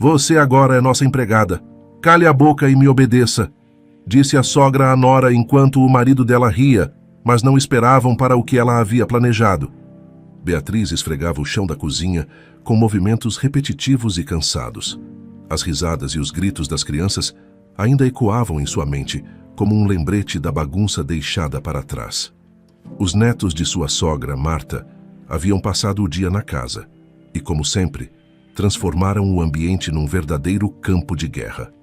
Você agora é nossa empregada. Cale a boca e me obedeça, disse a sogra à nora enquanto o marido dela ria, mas não esperavam para o que ela havia planejado. Beatriz esfregava o chão da cozinha com movimentos repetitivos e cansados. As risadas e os gritos das crianças ainda ecoavam em sua mente como um lembrete da bagunça deixada para trás. Os netos de sua sogra, Marta, haviam passado o dia na casa e, como sempre, transformaram o ambiente num verdadeiro campo de guerra.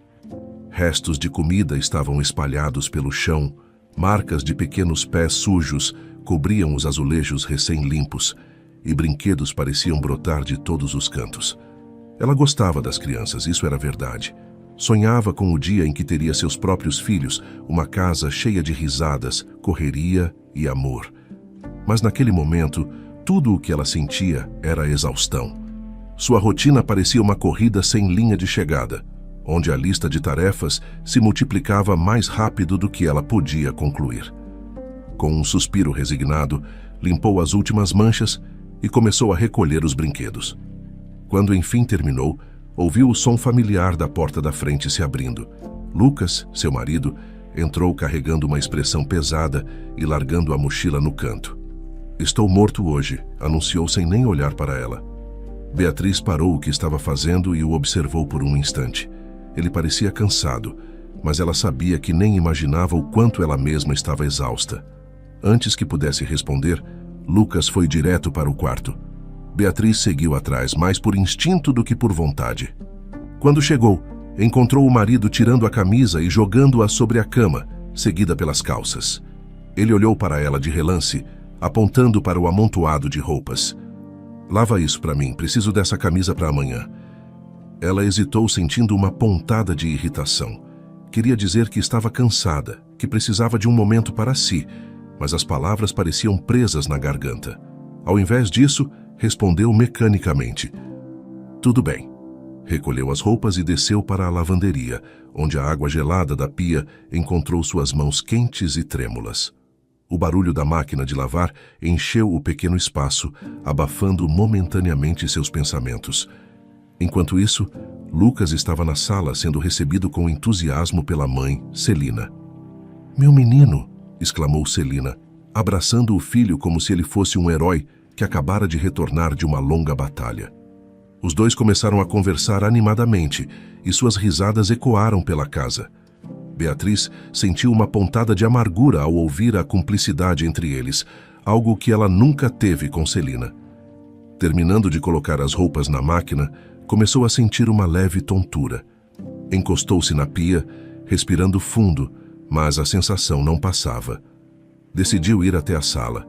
Restos de comida estavam espalhados pelo chão, marcas de pequenos pés sujos cobriam os azulejos recém-limpos e brinquedos pareciam brotar de todos os cantos. Ela gostava das crianças, isso era verdade. Sonhava com o dia em que teria seus próprios filhos, uma casa cheia de risadas, correria e amor. Mas naquele momento, tudo o que ela sentia era exaustão. Sua rotina parecia uma corrida sem linha de chegada, onde a lista de tarefas se multiplicava mais rápido do que ela podia concluir. Com um suspiro resignado, limpou as últimas manchas e começou a recolher os brinquedos. Quando enfim terminou, ouviu o som familiar da porta da frente se abrindo. Lucas, seu marido, entrou carregando uma expressão pesada e largando a mochila no canto. "Estou morto hoje", anunciou sem nem olhar para ela. Beatriz parou o que estava fazendo e o observou por um instante. Ele parecia cansado, mas ela sabia que nem imaginava o quanto ela mesma estava exausta. Antes que pudesse responder, Lucas foi direto para o quarto. Beatriz seguiu atrás, mais por instinto do que por vontade. Quando chegou, encontrou o marido tirando a camisa e jogando-a sobre a cama, seguida pelas calças. Ele olhou para ela de relance, apontando para o amontoado de roupas. "Lava isso para mim, preciso dessa camisa para amanhã." Ela hesitou, sentindo uma pontada de irritação. Queria dizer que estava cansada, que precisava de um momento para si, mas as palavras pareciam presas na garganta. Ao invés disso, respondeu mecanicamente: "Tudo bem." Recolheu as roupas e desceu para a lavanderia, onde a água gelada da pia encontrou suas mãos quentes e trêmulas. O barulho da máquina de lavar encheu o pequeno espaço, abafando momentaneamente seus pensamentos. Enquanto isso, Lucas estava na sala sendo recebido com entusiasmo pela mãe, Celina. "Meu menino!" exclamou Celina, abraçando o filho como se ele fosse um herói que acabara de retornar de uma longa batalha. Os dois começaram a conversar animadamente e suas risadas ecoaram pela casa. Beatriz sentiu uma pontada de amargura ao ouvir a cumplicidade entre eles, algo que ela nunca teve com Celina. Terminando de colocar as roupas na máquina, começou a sentir uma leve tontura. Encostou-se na pia, respirando fundo, mas a sensação não passava. Decidiu ir até a sala.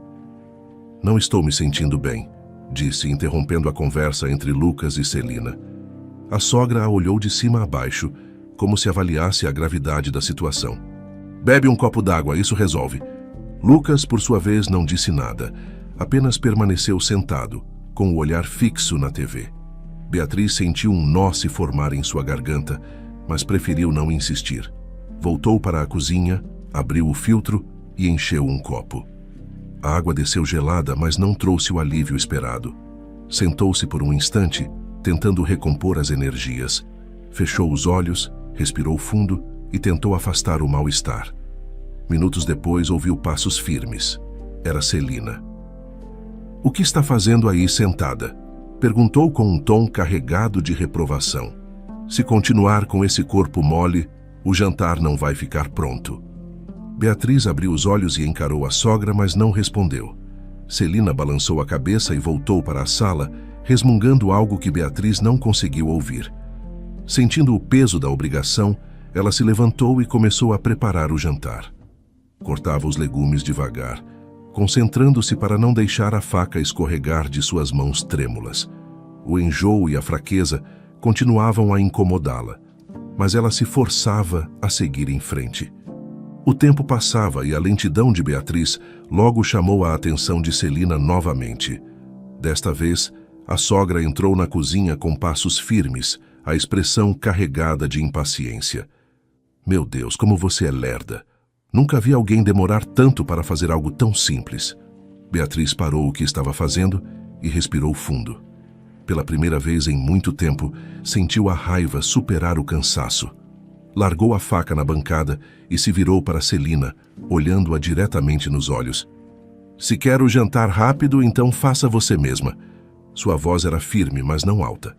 "Não estou me sentindo bem", disse, interrompendo a conversa entre Lucas e Celina. A sogra a olhou de cima a baixo, como se avaliasse a gravidade da situação. "Bebe um copo d'água, isso resolve." Lucas, por sua vez, não disse nada, apenas permaneceu sentado, com o olhar fixo na TV. Beatriz sentiu um nó se formar em sua garganta, mas preferiu não insistir. Voltou para a cozinha, abriu o filtro e encheu um copo. A água desceu gelada, mas não trouxe o alívio esperado. Sentou-se por um instante, tentando recompor as energias. Fechou os olhos, respirou fundo e tentou afastar o mal-estar. Minutos depois, ouviu passos firmes. Era Celina. "O que está fazendo aí sentada?" perguntou com um tom carregado de reprovação. "Se continuar com esse corpo mole, o jantar não vai ficar pronto." Beatriz abriu os olhos e encarou a sogra, mas não respondeu. Celina balançou a cabeça e voltou para a sala, resmungando algo que Beatriz não conseguiu ouvir. Sentindo o peso da obrigação, ela se levantou e começou a preparar o jantar. Cortava os legumes devagar, concentrando-se para não deixar a faca escorregar de suas mãos trêmulas. O enjoo e a fraqueza continuavam a incomodá-la, mas ela se forçava a seguir em frente. O tempo passava e a lentidão de Beatriz logo chamou a atenção de Celina novamente. Desta vez, a sogra entrou na cozinha com passos firmes, a expressão carregada de impaciência. "Meu Deus, como você é lerda! Nunca vi alguém demorar tanto para fazer algo tão simples." Beatriz parou o que estava fazendo e respirou fundo. Pela primeira vez em muito tempo, sentiu a raiva superar o cansaço. Largou a faca na bancada e se virou para Celina, olhando-a diretamente nos olhos. Se quer o jantar rápido, então faça você mesma. Sua voz era firme, mas não alta.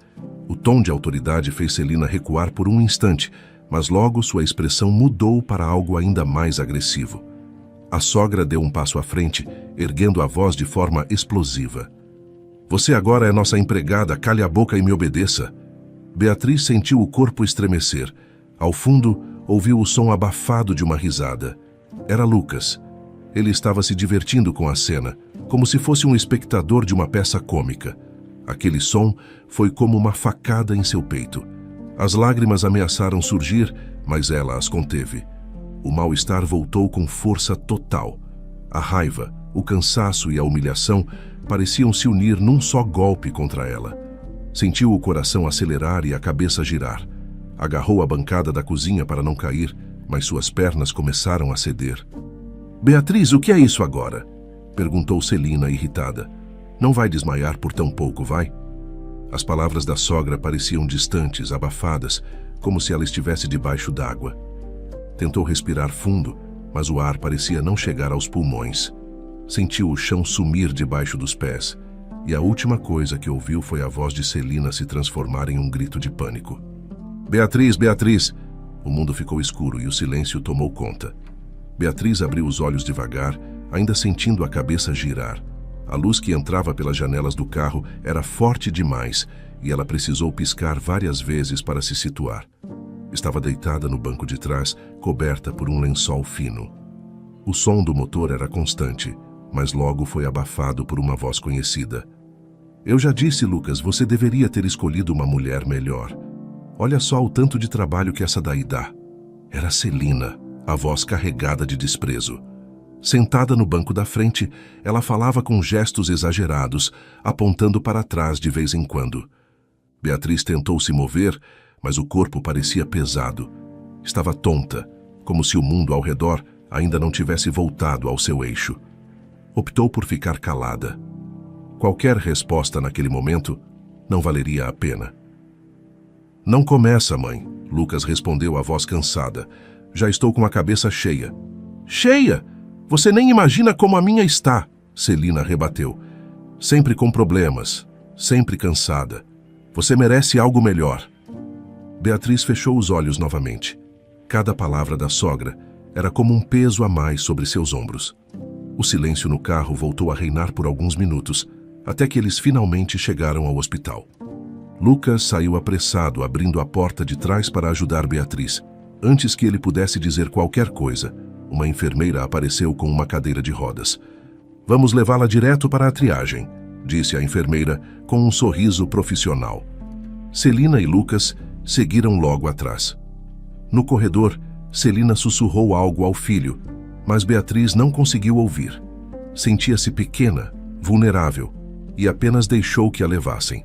O tom de autoridade fez Celina recuar por um instante, mas logo sua expressão mudou para algo ainda mais agressivo. A sogra deu um passo à frente, erguendo a voz de forma explosiva. Você agora é nossa empregada, cale a boca e me obedeça. Beatriz sentiu o corpo estremecer. Ao fundo, ouviu o som abafado de uma risada. Era Lucas. Ele estava se divertindo com a cena, como se fosse um espectador de uma peça cômica. Aquele som foi como uma facada em seu peito. As lágrimas ameaçaram surgir, mas ela as conteve. O mal-estar voltou com força total. A raiva, o cansaço e a humilhação pareciam se unir num só golpe contra ela. Sentiu o coração acelerar e a cabeça girar. Agarrou a bancada da cozinha para não cair, mas suas pernas começaram a ceder. Beatriz, o que é isso agora? Perguntou Celina, irritada. Não vai desmaiar por tão pouco, vai? As palavras da sogra pareciam distantes, abafadas, como se ela estivesse debaixo d'água. Tentou respirar fundo, mas o ar parecia não chegar aos pulmões. Sentiu o chão sumir debaixo dos pés, e a última coisa que ouviu foi a voz de Celina se transformar em um grito de pânico. Beatriz, Beatriz! O mundo ficou escuro e o silêncio tomou conta. Beatriz abriu os olhos devagar, ainda sentindo a cabeça girar. A luz que entrava pelas janelas do carro era forte demais e ela precisou piscar várias vezes para se situar. Estava deitada no banco de trás, coberta por um lençol fino. O som do motor era constante, mas logo foi abafado por uma voz conhecida. Eu já disse, Lucas, você deveria ter escolhido uma mulher melhor. Olha só o tanto de trabalho que essa daí dá. Era Celina, a voz carregada de desprezo. Sentada no banco da frente, ela falava com gestos exagerados, apontando para trás de vez em quando. Beatriz tentou se mover, mas o corpo parecia pesado. Estava tonta, como se o mundo ao redor ainda não tivesse voltado ao seu eixo. Optou por ficar calada. Qualquer resposta naquele momento não valeria a pena. Não começa, mãe, Lucas respondeu a voz cansada. Já estou com a cabeça cheia. Cheia? Você nem imagina como a minha está, Celina rebateu. Sempre com problemas, sempre cansada. Você merece algo melhor. Beatriz fechou os olhos novamente. Cada palavra da sogra era como um peso a mais sobre seus ombros. O silêncio no carro voltou a reinar por alguns minutos, até que eles finalmente chegaram ao hospital. Lucas saiu apressado, abrindo a porta de trás para ajudar Beatriz. Antes que ele pudesse dizer qualquer coisa, uma enfermeira apareceu com uma cadeira de rodas. Vamos levá-la direto para a triagem, disse a enfermeira com um sorriso profissional. Celina e Lucas seguiram logo atrás. No corredor, Celina sussurrou algo ao filho, mas Beatriz não conseguiu ouvir. Sentia-se pequena, vulnerável, e apenas deixou que a levassem.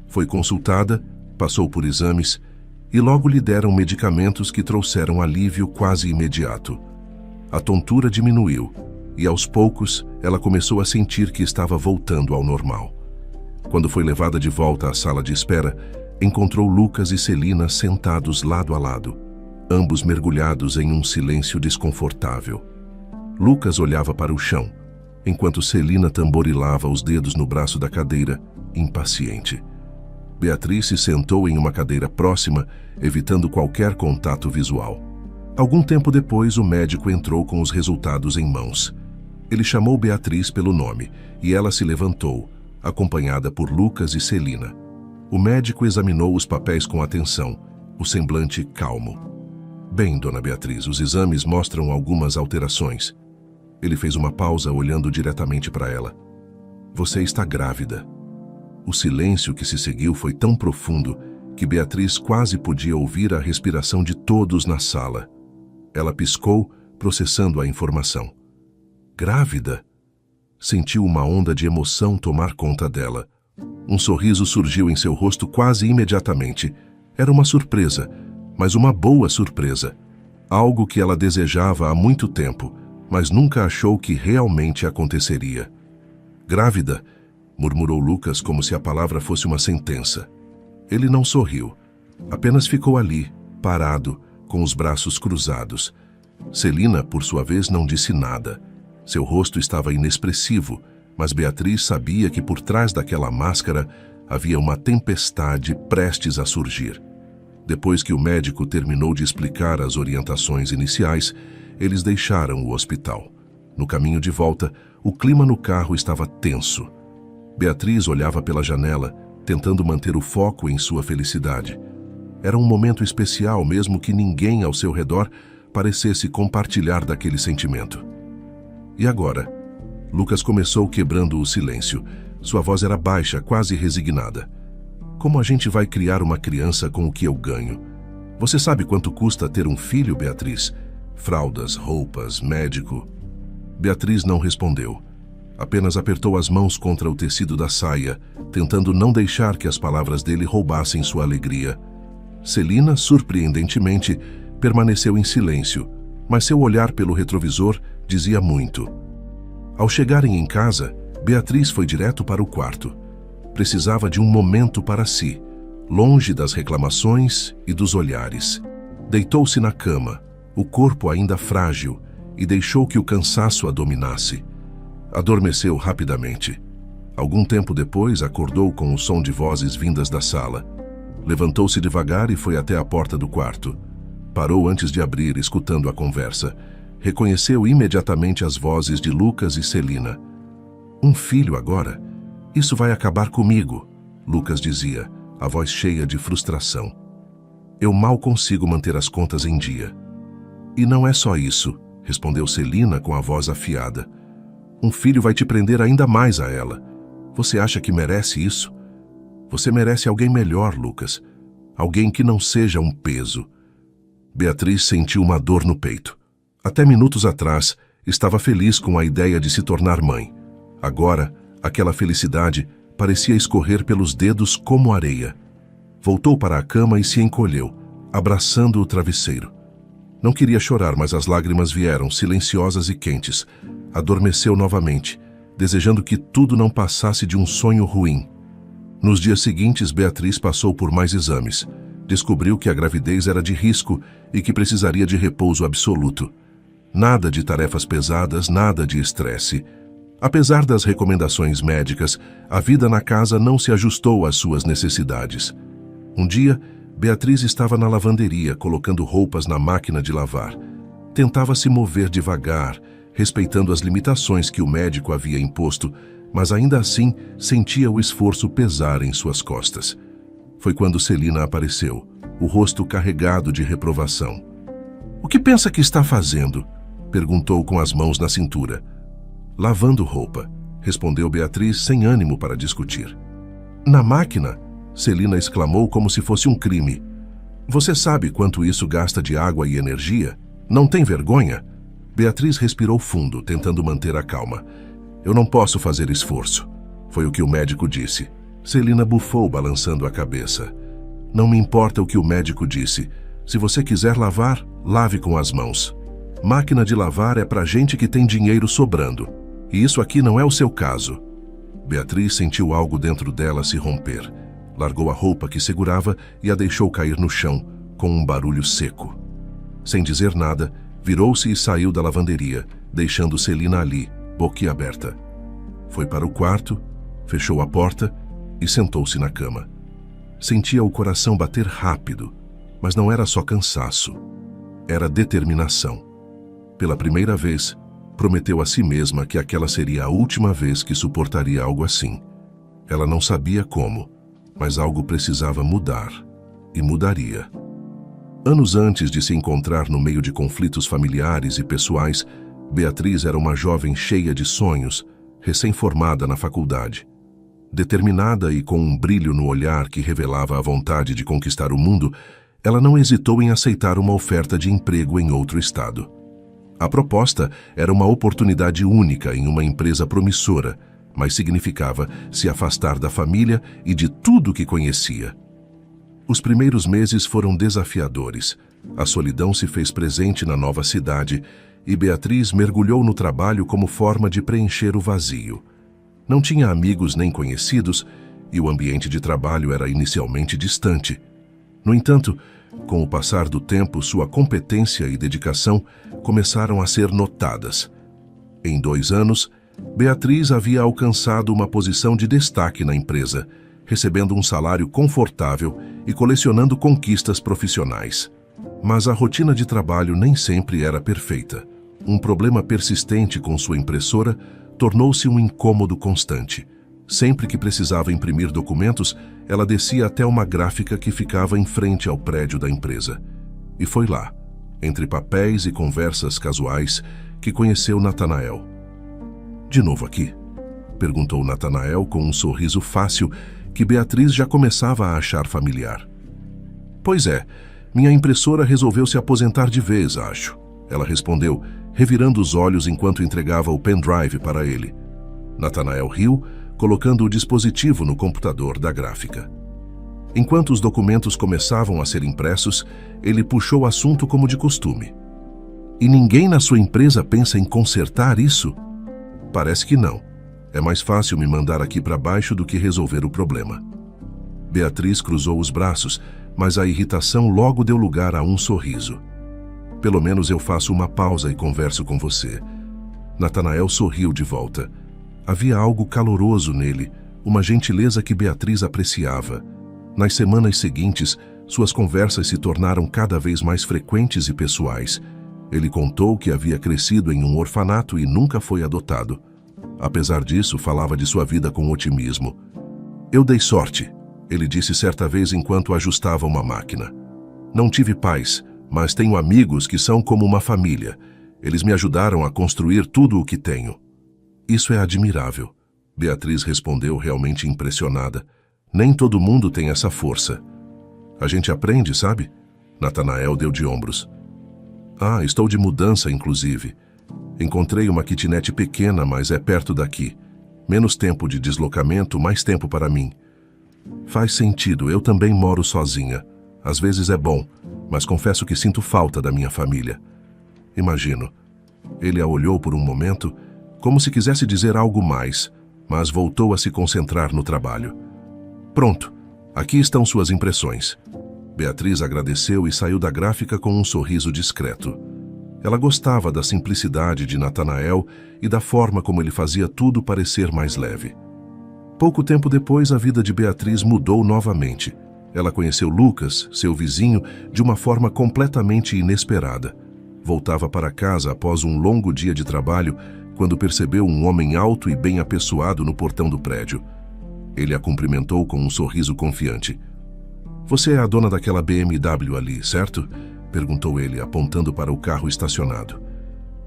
Foi consultada, passou por exames, e logo lhe deram medicamentos que trouxeram alívio quase imediato. A tontura diminuiu, e aos poucos ela começou a sentir que estava voltando ao normal. Quando foi levada de volta à sala de espera, encontrou Lucas e Celina sentados lado a lado, ambos mergulhados em um silêncio desconfortável. Lucas olhava para o chão, enquanto Celina tamborilava os dedos no braço da cadeira, impaciente. Beatriz se sentou em uma cadeira próxima, evitando qualquer contato visual. Algum tempo depois, o médico entrou com os resultados em mãos. Ele chamou Beatriz pelo nome e ela se levantou, acompanhada por Lucas e Celina. O médico examinou os papéis com atenção, o semblante calmo. Bem, dona Beatriz, os exames mostram algumas alterações. Ele fez uma pausa olhando diretamente para ela. Você está grávida. O silêncio que se seguiu foi tão profundo que Beatriz quase podia ouvir a respiração de todos na sala. Ela piscou, processando a informação. Grávida? Sentiu uma onda de emoção tomar conta dela. Um sorriso surgiu em seu rosto quase imediatamente. Era uma surpresa, mas uma boa surpresa. Algo que ela desejava há muito tempo, mas nunca achou que realmente aconteceria. Grávida? murmurou Lucas como se a palavra fosse uma sentença. Ele não sorriu, apenas ficou ali, parado, com os braços cruzados. Celina, por sua vez, não disse nada. Seu rosto estava inexpressivo, mas Beatriz sabia que por trás daquela máscara havia uma tempestade prestes a surgir. Depois que o médico terminou de explicar as orientações iniciais, eles deixaram o hospital. No caminho de volta, o clima no carro estava tenso. Beatriz olhava pela janela, tentando manter o foco em sua felicidade. Era um momento especial, mesmo que ninguém ao seu redor parecesse compartilhar daquele sentimento. E agora? Lucas começou quebrando o silêncio. Sua voz era baixa, quase resignada. Como a gente vai criar uma criança com o que eu ganho? Você sabe quanto custa ter um filho, Beatriz? Fraldas, roupas, médico. Beatriz não respondeu. Apenas apertou as mãos contra o tecido da saia, tentando não deixar que as palavras dele roubassem sua alegria. Celina, surpreendentemente, permaneceu em silêncio, mas seu olhar pelo retrovisor dizia muito. Ao chegarem em casa, Beatriz foi direto para o quarto. Precisava de um momento para si, longe das reclamações e dos olhares. Deitou-se na cama, o corpo ainda frágil, e deixou que o cansaço a dominasse. Adormeceu rapidamente. Algum tempo depois, acordou com o som de vozes vindas da sala. Levantou-se devagar e foi até a porta do quarto. Parou antes de abrir, escutando a conversa. Reconheceu imediatamente as vozes de Lucas e Celina. Um filho agora? Isso vai acabar comigo, Lucas dizia, a voz cheia de frustração. Eu mal consigo manter as contas em dia. E não é só isso, respondeu Celina com a voz afiada. Um filho vai te prender ainda mais a ela. Você acha que merece isso? Você merece alguém melhor, Lucas. Alguém que não seja um peso. Beatriz sentiu uma dor no peito. Até minutos atrás, estava feliz com a ideia de se tornar mãe. Agora, aquela felicidade parecia escorrer pelos dedos como areia. Voltou para a cama e se encolheu, abraçando o travesseiro. Não queria chorar, mas as lágrimas vieram, silenciosas e quentes. Adormeceu novamente, desejando que tudo não passasse de um sonho ruim. Nos dias seguintes, Beatriz passou por mais exames. Descobriu que a gravidez era de risco e que precisaria de repouso absoluto. Nada de tarefas pesadas, nada de estresse. Apesar das recomendações médicas, a vida na casa não se ajustou às suas necessidades. Um dia, Beatriz estava na lavanderia, colocando roupas na máquina de lavar. Tentava se mover devagar, respeitando as limitações que o médico havia imposto, mas ainda assim sentia o esforço pesar em suas costas. Foi quando Celina apareceu, o rosto carregado de reprovação. "O que pensa que está fazendo?" perguntou com as mãos na cintura. "Lavando roupa", respondeu Beatriz sem ânimo para discutir. "Na máquina?" Celina exclamou como se fosse um crime. "Você sabe quanto isso gasta de água e energia? Não tem vergonha?" Beatriz respirou fundo, tentando manter a calma. "Eu não posso fazer esforço", foi o que o médico disse. Celina bufou, balançando a cabeça. "Não me importa o que o médico disse. Se você quiser lavar, lave com as mãos. Máquina de lavar é para gente que tem dinheiro sobrando. E isso aqui não é o seu caso." Beatriz sentiu algo dentro dela se romper. Largou a roupa que segurava e a deixou cair no chão, com um barulho seco. Sem dizer nada, virou-se e saiu da lavanderia, deixando Celina ali, boquiaberta. Foi para o quarto, fechou a porta e sentou-se na cama. Sentia o coração bater rápido, mas não era só cansaço. Era determinação. Pela primeira vez, prometeu a si mesma que aquela seria a última vez que suportaria algo assim. Ela não sabia como, mas algo precisava mudar, e mudaria. Anos antes de se encontrar no meio de conflitos familiares e pessoais, Beatriz era uma jovem cheia de sonhos, recém-formada na faculdade. Determinada e com um brilho no olhar que revelava a vontade de conquistar o mundo, ela não hesitou em aceitar uma oferta de emprego em outro estado. A proposta era uma oportunidade única em uma empresa promissora, mas significava se afastar da família e de tudo que conhecia. Os primeiros meses foram desafiadores. A solidão se fez presente na nova cidade e Beatriz mergulhou no trabalho como forma de preencher o vazio. Não tinha amigos nem conhecidos e o ambiente de trabalho era inicialmente distante. No entanto, com o passar do tempo, sua competência e dedicação começaram a ser notadas. Em 2 anos, Beatriz havia alcançado uma posição de destaque na empresa, recebendo um salário confortável e colecionando conquistas profissionais. Mas a rotina de trabalho nem sempre era perfeita. Um problema persistente com sua impressora tornou-se um incômodo constante. Sempre que precisava imprimir documentos, ela descia até uma gráfica que ficava em frente ao prédio da empresa. E foi lá, entre papéis e conversas casuais, que conheceu Natanael. "De novo aqui?" perguntou Natanael com um sorriso fácil que Beatriz já começava a achar familiar. "Pois é, minha impressora resolveu se aposentar de vez, acho", ela respondeu, revirando os olhos enquanto entregava o pendrive para ele. Natanael riu, colocando o dispositivo no computador da gráfica. Enquanto os documentos começavam a ser impressos, ele puxou o assunto como de costume. "E ninguém na sua empresa pensa em consertar isso?" "Parece que não. É mais fácil me mandar aqui para baixo do que resolver o problema." Beatriz cruzou os braços, mas a irritação logo deu lugar a um sorriso. "Pelo menos eu faço uma pausa e converso com você." Natanael sorriu de volta. Havia algo caloroso nele, uma gentileza que Beatriz apreciava. Nas semanas seguintes, suas conversas se tornaram cada vez mais frequentes e pessoais. Ele contou que havia crescido em um orfanato e nunca foi adotado. Apesar disso, falava de sua vida com otimismo. "Eu dei sorte", ele disse certa vez enquanto ajustava uma máquina. "Não tive pais, mas tenho amigos que são como uma família. Eles me ajudaram a construir tudo o que tenho." "Isso é admirável", Beatriz respondeu, realmente impressionada. "Nem todo mundo tem essa força." "A gente aprende, sabe?" Natanael deu de ombros. "Ah, estou de mudança, inclusive. Encontrei uma kitnet pequena, mas é perto daqui. Menos tempo de deslocamento, mais tempo para mim." "Faz sentido, eu também moro sozinha. Às vezes é bom, mas confesso que sinto falta da minha família." "Imagino." Ele a olhou por um momento, como se quisesse dizer algo mais, mas voltou a se concentrar no trabalho. "Pronto, aqui estão suas impressões." Beatriz agradeceu e saiu da gráfica com um sorriso discreto. Ela gostava da simplicidade de Natanael e da forma como ele fazia tudo parecer mais leve. Pouco tempo depois, a vida de Beatriz mudou novamente. Ela conheceu Lucas, seu vizinho, de uma forma completamente inesperada. Voltava para casa após um longo dia de trabalho, quando percebeu um homem alto e bem apessoado no portão do prédio. Ele a cumprimentou com um sorriso confiante. "Você é a dona daquela BMW ali, certo?" perguntou ele, apontando para o carro estacionado.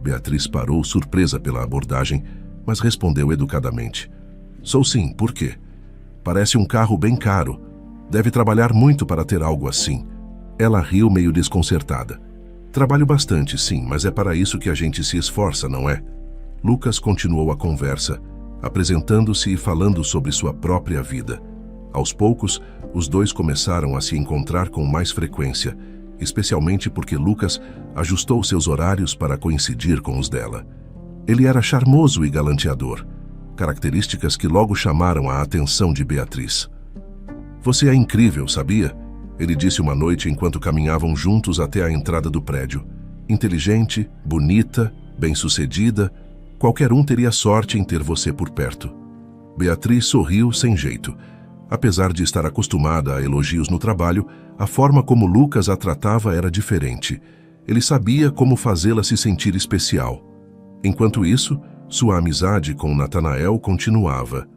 Beatriz parou, surpresa pela abordagem, mas respondeu educadamente. "Sou sim, por quê?" "Parece um carro bem caro. Deve trabalhar muito para ter algo assim." Ela riu meio desconcertada. "Trabalho bastante, sim, mas é para isso que a gente se esforça, não é?" Lucas continuou a conversa, apresentando-se e falando sobre sua própria vida. Aos poucos, os dois começaram a se encontrar com mais frequência, especialmente porque Lucas ajustou seus horários para coincidir com os dela. Ele era charmoso e galanteador, características que logo chamaram a atenção de Beatriz. "Você é incrível, sabia?" ele disse uma noite enquanto caminhavam juntos até a entrada do prédio. "Inteligente, bonita, bem-sucedida, qualquer um teria sorte em ter você por perto." Beatriz sorriu sem jeito. Apesar de estar acostumada a elogios no trabalho, a forma como Lucas a tratava era diferente. Ele sabia como fazê-la se sentir especial. Enquanto isso, sua amizade com Natanael continuava.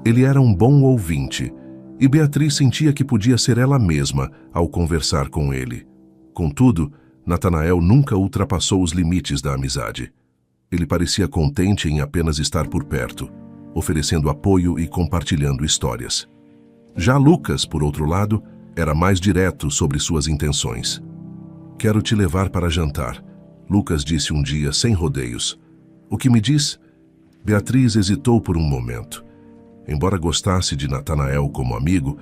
Ele era um bom ouvinte, e Beatriz sentia que podia ser ela mesma ao conversar com ele. Contudo, Natanael nunca ultrapassou os limites da amizade. Ele parecia contente em apenas estar por perto, oferecendo apoio e compartilhando histórias. Já Lucas, por outro lado, era mais direto sobre suas intenções. "Quero te levar para jantar", Lucas disse um dia sem rodeios. "O que me diz?" Beatriz hesitou por um momento. Embora gostasse de Natanael como amigo,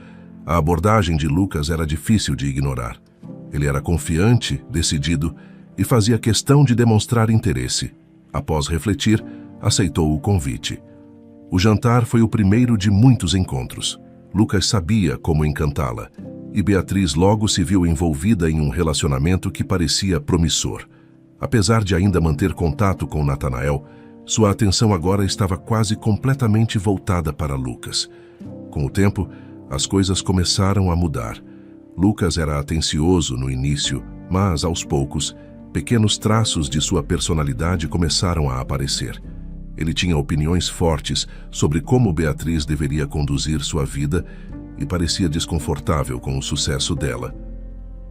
a abordagem de Lucas era difícil de ignorar. Ele era confiante, decidido e fazia questão de demonstrar interesse. Após refletir, aceitou o convite. O jantar foi o primeiro de muitos encontros. Lucas sabia como encantá-la, e Beatriz logo se viu envolvida em um relacionamento que parecia promissor. Apesar de ainda manter contato com Natanael, sua atenção agora estava quase completamente voltada para Lucas. Com o tempo, as coisas começaram a mudar. Lucas era atencioso no início, mas, aos poucos, pequenos traços de sua personalidade começaram a aparecer. Ele tinha opiniões fortes sobre como Beatriz deveria conduzir sua vida e parecia desconfortável com o sucesso dela.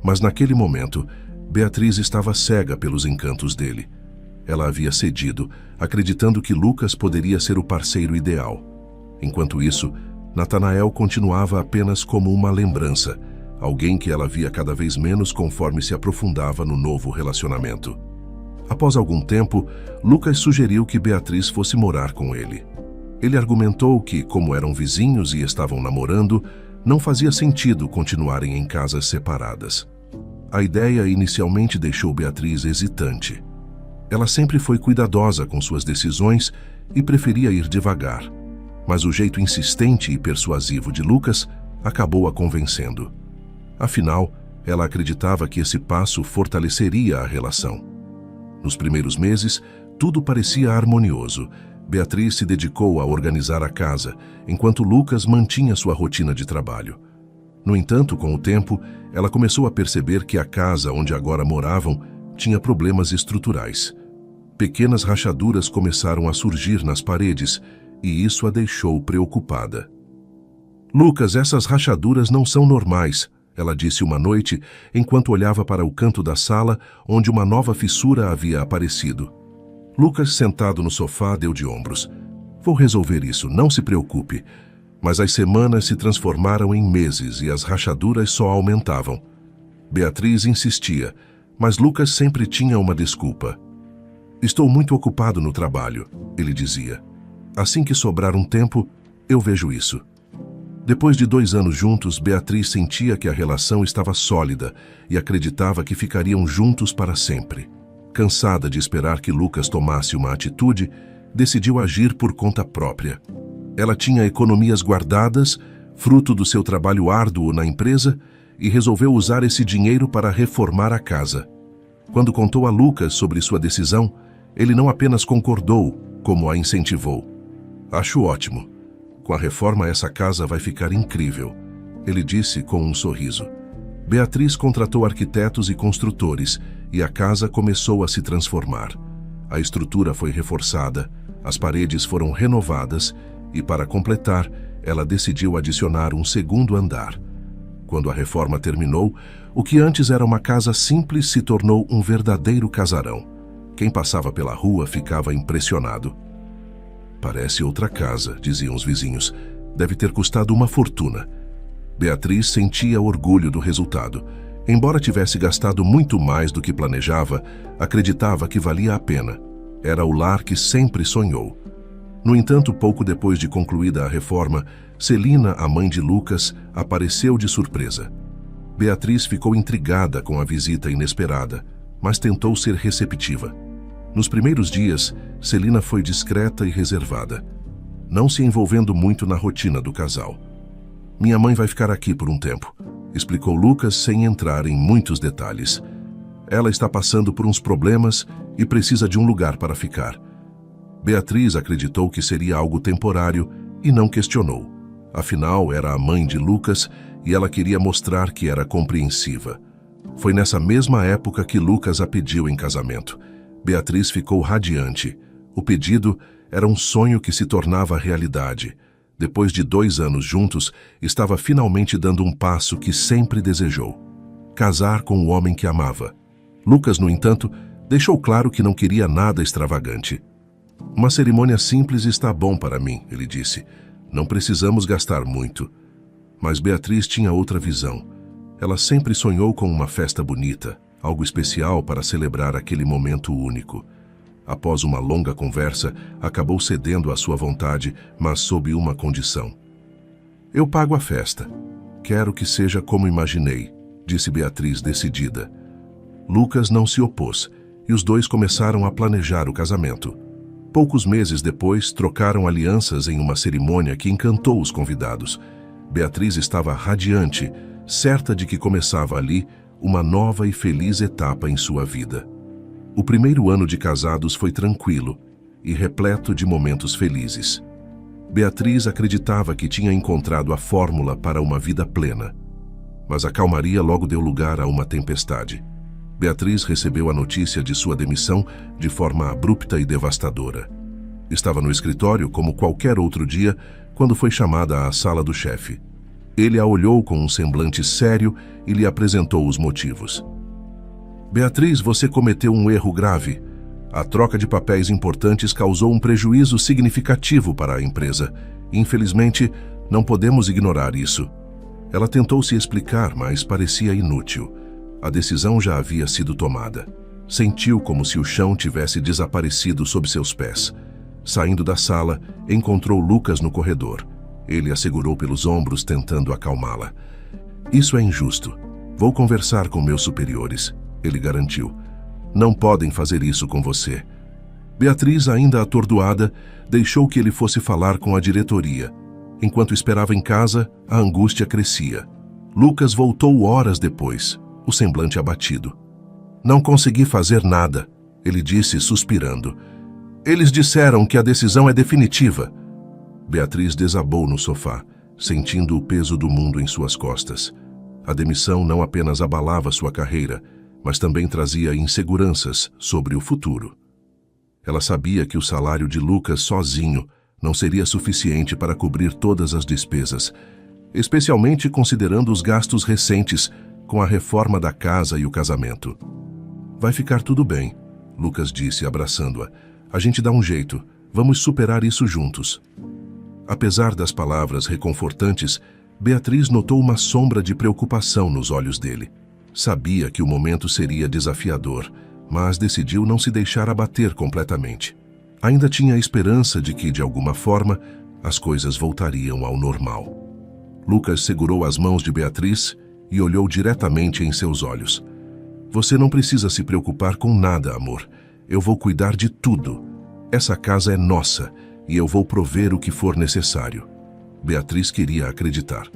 Mas naquele momento, Beatriz estava cega pelos encantos dele. Ela havia cedido, acreditando que Lucas poderia ser o parceiro ideal. Enquanto isso, Natanael continuava apenas como uma lembrança, alguém que ela via cada vez menos conforme se aprofundava no novo relacionamento. Após algum tempo, Lucas sugeriu que Beatriz fosse morar com ele. Ele argumentou que, como eram vizinhos e estavam namorando, não fazia sentido continuarem em casas separadas. A ideia inicialmente deixou Beatriz hesitante. Ela sempre foi cuidadosa com suas decisões e preferia ir devagar, mas o jeito insistente e persuasivo de Lucas acabou a convencendo. Afinal, ela acreditava que esse passo fortaleceria a relação. Nos primeiros meses, tudo parecia harmonioso. Beatriz se dedicou a organizar a casa, enquanto Lucas mantinha sua rotina de trabalho. No entanto, com o tempo, ela começou a perceber que a casa onde agora moravam tinha problemas estruturais. Pequenas rachaduras começaram a surgir nas paredes, e isso a deixou preocupada. "Lucas, essas rachaduras não são normais", ela disse uma noite, enquanto olhava para o canto da sala, onde uma nova fissura havia aparecido. Lucas, sentado no sofá, deu de ombros. "Vou resolver isso, não se preocupe." Mas as semanas se transformaram em meses e as rachaduras só aumentavam. Beatriz insistia, mas Lucas sempre tinha uma desculpa. "Estou muito ocupado no trabalho", ele dizia. "Assim que sobrar um tempo, eu vejo isso." Depois de 2 anos juntos, Beatriz sentia que a relação estava sólida e acreditava que ficariam juntos para sempre. Cansada de esperar que Lucas tomasse uma atitude, decidiu agir por conta própria. Ela tinha economias guardadas, fruto do seu trabalho árduo na empresa, e resolveu usar esse dinheiro para reformar a casa. Quando contou a Lucas sobre sua decisão, ele não apenas concordou, como a incentivou. "Acho ótimo. Com a reforma, essa casa vai ficar incrível", ele disse com um sorriso. Beatriz contratou arquitetos e construtores, e a casa começou a se transformar. A estrutura foi reforçada, as paredes foram renovadas e, para completar, ela decidiu adicionar um segundo andar. Quando a reforma terminou, o que antes era uma casa simples se tornou um verdadeiro casarão. Quem passava pela rua ficava impressionado. "Parece outra casa", diziam os vizinhos. "Deve ter custado uma fortuna." Beatriz sentia orgulho do resultado. Embora tivesse gastado muito mais do que planejava, acreditava que valia a pena. Era o lar que sempre sonhou. No entanto, pouco depois de concluída a reforma, Celina, a mãe de Lucas, apareceu de surpresa. Beatriz ficou intrigada com a visita inesperada, mas tentou ser receptiva. Nos primeiros dias, Celina foi discreta e reservada, não se envolvendo muito na rotina do casal. "Minha mãe vai ficar aqui por um tempo", explicou Lucas sem entrar em muitos detalhes. "Ela está passando por uns problemas e precisa de um lugar para ficar." Beatriz acreditou que seria algo temporário e não questionou. Afinal, era a mãe de Lucas e ela queria mostrar que era compreensiva. Foi nessa mesma época que Lucas a pediu em casamento. Beatriz ficou radiante. O pedido era um sonho que se tornava realidade. Depois de 2 anos juntos, estava finalmente dando um passo que sempre desejou: casar com o homem que amava. Lucas, no entanto, deixou claro que não queria nada extravagante. "Uma cerimônia simples está bom para mim", ele disse. "Não precisamos gastar muito." Mas Beatriz tinha outra visão. Ela sempre sonhou com uma festa bonita, algo especial para celebrar aquele momento único. Após uma longa conversa, acabou cedendo à sua vontade, mas sob uma condição. "Eu pago a festa. Quero que seja como imaginei", disse Beatriz decidida. Lucas não se opôs, e os dois começaram a planejar o casamento. Poucos meses depois, trocaram alianças em uma cerimônia que encantou os convidados. Beatriz estava radiante, certa de que começava ali uma nova e feliz etapa em sua vida. O primeiro ano de casados foi tranquilo e repleto de momentos felizes. Beatriz acreditava que tinha encontrado a fórmula para uma vida plena. Mas a calmaria logo deu lugar a uma tempestade. Beatriz recebeu a notícia de sua demissão de forma abrupta e devastadora. Estava no escritório como qualquer outro dia quando foi chamada à sala do chefe. Ele a olhou com um semblante sério e lhe apresentou os motivos. Beatriz, você cometeu um erro grave. A troca de papéis importantes causou um prejuízo significativo para a empresa. Infelizmente, não podemos ignorar isso. Ela tentou se explicar, mas parecia inútil. A decisão já havia sido tomada. Sentiu como se o chão tivesse desaparecido sob seus pés. Saindo da sala, encontrou Lucas no corredor. Ele a segurou pelos ombros, tentando acalmá-la. Isso é injusto. Vou conversar com meus superiores, ele garantiu. Não podem fazer isso com você. Beatriz, ainda atordoada, deixou que ele fosse falar com a diretoria. Enquanto esperava em casa, a angústia crescia. Lucas voltou horas depois, o semblante abatido. Não consegui fazer nada, ele disse suspirando. Eles disseram que a decisão é definitiva. Beatriz desabou no sofá, sentindo o peso do mundo em suas costas. A demissão não apenas abalava sua carreira, mas também trazia inseguranças sobre o futuro. Ela sabia que o salário de Lucas sozinho não seria suficiente para cobrir todas as despesas, especialmente considerando os gastos recentes com a reforma da casa e o casamento. Vai ficar tudo bem, Lucas disse, abraçando-a. A gente dá um jeito, vamos superar isso juntos. Apesar das palavras reconfortantes, Beatriz notou uma sombra de preocupação nos olhos dele. Sabia que o momento seria desafiador, mas decidiu não se deixar abater completamente. Ainda tinha a esperança de que, de alguma forma, as coisas voltariam ao normal. Lucas segurou as mãos de Beatriz e olhou diretamente em seus olhos. Você não precisa se preocupar com nada, amor. Eu vou cuidar de tudo. Essa casa é nossa e eu vou prover o que for necessário. Beatriz queria acreditar.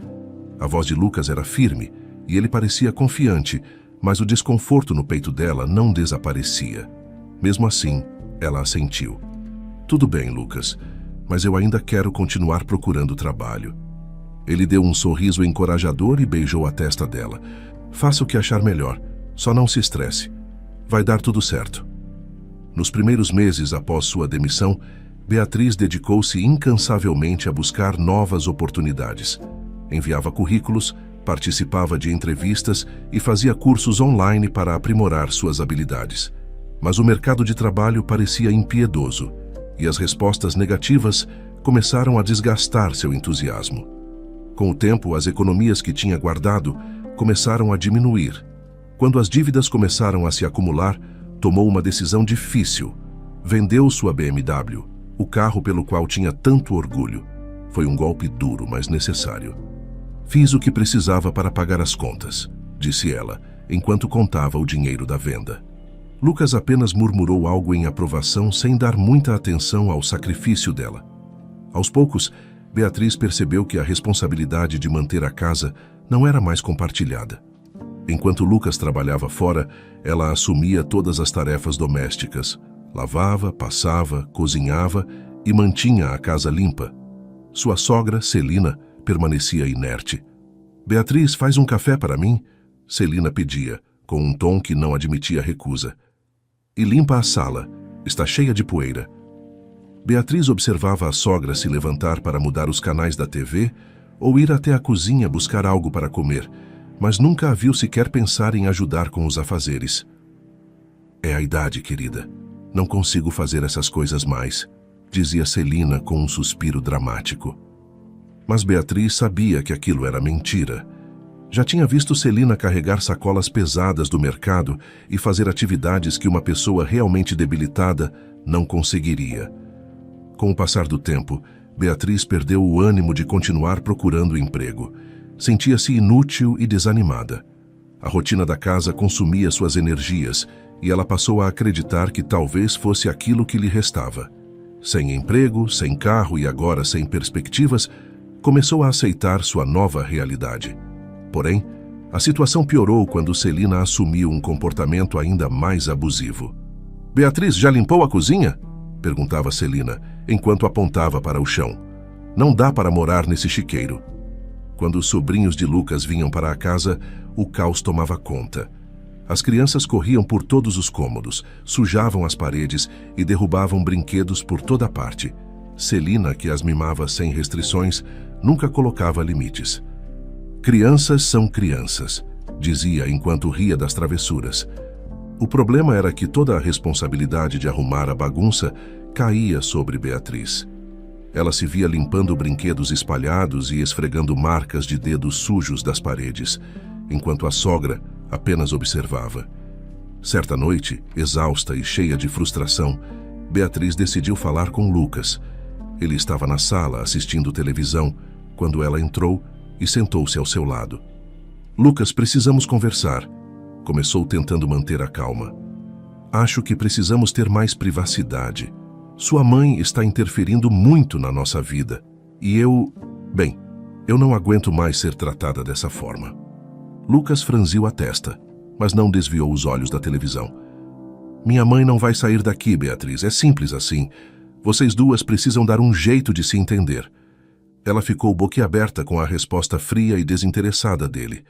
A voz de Lucas era firme e ele parecia confiante, mas o desconforto no peito dela não desaparecia. Mesmo assim, ela assentiu. Tudo bem, Lucas, mas eu ainda quero continuar procurando trabalho. Ele deu um sorriso encorajador e beijou a testa dela. Faça o que achar melhor, só não se estresse. Vai dar tudo certo. Nos primeiros meses após sua demissão, Beatriz dedicou-se incansavelmente a buscar novas oportunidades. Enviava currículos, participava de entrevistas e fazia cursos online para aprimorar suas habilidades. Mas o mercado de trabalho parecia impiedoso e as respostas negativas começaram a desgastar seu entusiasmo. Com o tempo, as economias que tinha guardado começaram a diminuir. Quando as dívidas começaram a se acumular, tomou uma decisão difícil. Vendeu sua BMW, o carro pelo qual tinha tanto orgulho. Foi um golpe duro, mas necessário. Fiz o que precisava para pagar as contas, disse ela, enquanto contava o dinheiro da venda. Lucas apenas murmurou algo em aprovação sem dar muita atenção ao sacrifício dela. Aos poucos, Beatriz percebeu que a responsabilidade de manter a casa não era mais compartilhada. Enquanto Lucas trabalhava fora, ela assumia todas as tarefas domésticas. Lavava, passava, cozinhava e mantinha a casa limpa. Sua sogra, Celina, permanecia inerte. Beatriz, faz um café para mim? Celina pedia, com um tom que não admitia recusa. E limpa a sala, está cheia de poeira. Beatriz observava a sogra se levantar para mudar os canais da TV ou ir até a cozinha buscar algo para comer, mas nunca a viu sequer pensar em ajudar com os afazeres. É a idade, querida. Não consigo fazer essas coisas mais, dizia Celina com um suspiro dramático. Mas Beatriz sabia que aquilo era mentira. Já tinha visto Celina carregar sacolas pesadas do mercado e fazer atividades que uma pessoa realmente debilitada não conseguiria. Com o passar do tempo, Beatriz perdeu o ânimo de continuar procurando emprego. Sentia-se inútil e desanimada. A rotina da casa consumia suas energias e ela passou a acreditar que talvez fosse aquilo que lhe restava. Sem emprego, sem carro e agora sem perspectivas, começou a aceitar sua nova realidade. Porém, a situação piorou quando Celina assumiu um comportamento ainda mais abusivo. "Beatriz, já limpou a cozinha?" perguntava Celina, enquanto apontava para o chão. "Não dá para morar nesse chiqueiro." Quando os sobrinhos de Lucas vinham para a casa, o caos tomava conta. As crianças corriam por todos os cômodos, sujavam as paredes e derrubavam brinquedos por toda parte. Celina, que as mimava sem restrições, nunca colocava limites. "Crianças são crianças", dizia enquanto ria das travessuras. O problema era que toda a responsabilidade de arrumar a bagunça caía sobre Beatriz. Ela se via limpando brinquedos espalhados e esfregando marcas de dedos sujos das paredes, enquanto a sogra apenas observava. Certa noite, exausta e cheia de frustração, Beatriz decidiu falar com Lucas. Ele estava na sala assistindo televisão quando ela entrou e sentou-se ao seu lado. "Lucas, precisamos conversar", começou tentando manter a calma. "Acho que precisamos ter mais privacidade. Sua mãe está interferindo muito na nossa vida. E eu não aguento mais ser tratada dessa forma." Lucas franziu a testa, mas não desviou os olhos da televisão. "Minha mãe não vai sair daqui, Beatriz. É simples assim. Vocês duas precisam dar um jeito de se entender." Ela ficou boquiaberta com a resposta fria e desinteressada dele.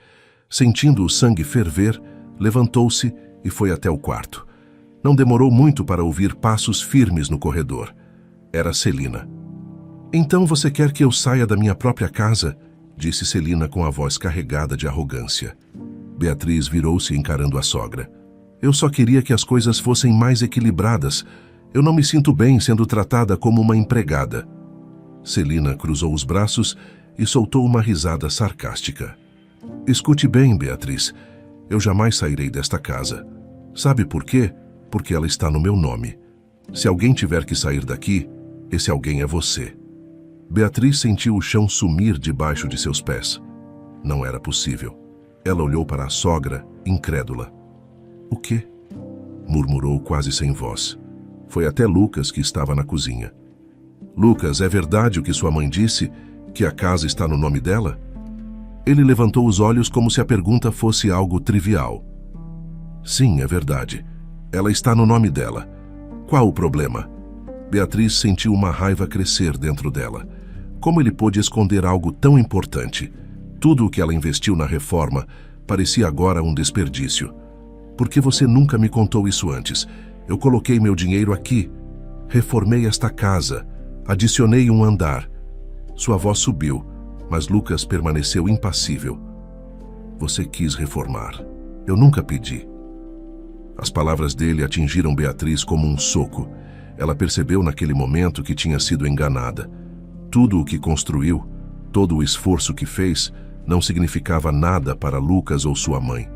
Sentindo o sangue ferver, levantou-se e foi até o quarto. Não demorou muito para ouvir passos firmes no corredor. Era Celina. "Então você quer que eu saia da minha própria casa?" disse Celina com a voz carregada de arrogância. Beatriz virou-se encarando a sogra. "Eu só queria que as coisas fossem mais equilibradas. Eu não me sinto bem sendo tratada como uma empregada." Celina cruzou os braços e soltou uma risada sarcástica. "Escute bem, Beatriz. Eu jamais sairei desta casa. Sabe por quê? Porque ela está no meu nome. Se alguém tiver que sair daqui, esse alguém é você." Beatriz sentiu o chão sumir debaixo de seus pés. Não era possível. Ela olhou para a sogra, incrédula. "O quê?" murmurou quase sem voz. Foi até Lucas, que estava na cozinha. "Lucas, é verdade o que sua mãe disse, que a casa está no nome dela?" Ele levantou os olhos como se a pergunta fosse algo trivial. "Sim, é verdade. Ela está no nome dela. Qual o problema?" Beatriz sentiu uma raiva crescer dentro dela. Como ele pôde esconder algo tão importante? Tudo o que ela investiu na reforma parecia agora um desperdício. "Por que você nunca me contou isso antes? Eu coloquei meu dinheiro aqui. Reformei esta casa. Adicionei um andar." Sua voz subiu, mas Lucas permaneceu impassível. "Você quis reformar. Eu nunca pedi." As palavras dele atingiram Beatriz como um soco. Ela percebeu naquele momento que tinha sido enganada. Tudo o que construiu, todo o esforço que fez, não significava nada para Lucas ou sua mãe.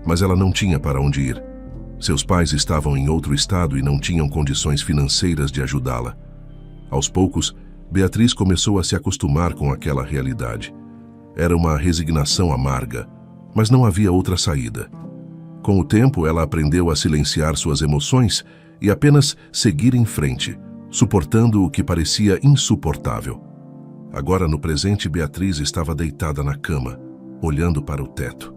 Mas ela não tinha para onde ir. Seus pais estavam em outro estado e não tinham condições financeiras de ajudá-la. Aos poucos, Beatriz começou a se acostumar com aquela realidade. Era uma resignação amarga, mas não havia outra saída. Com o tempo, ela aprendeu a silenciar suas emoções e apenas seguir em frente, suportando o que parecia insuportável. Agora, no presente, Beatriz estava deitada na cama, olhando para o teto.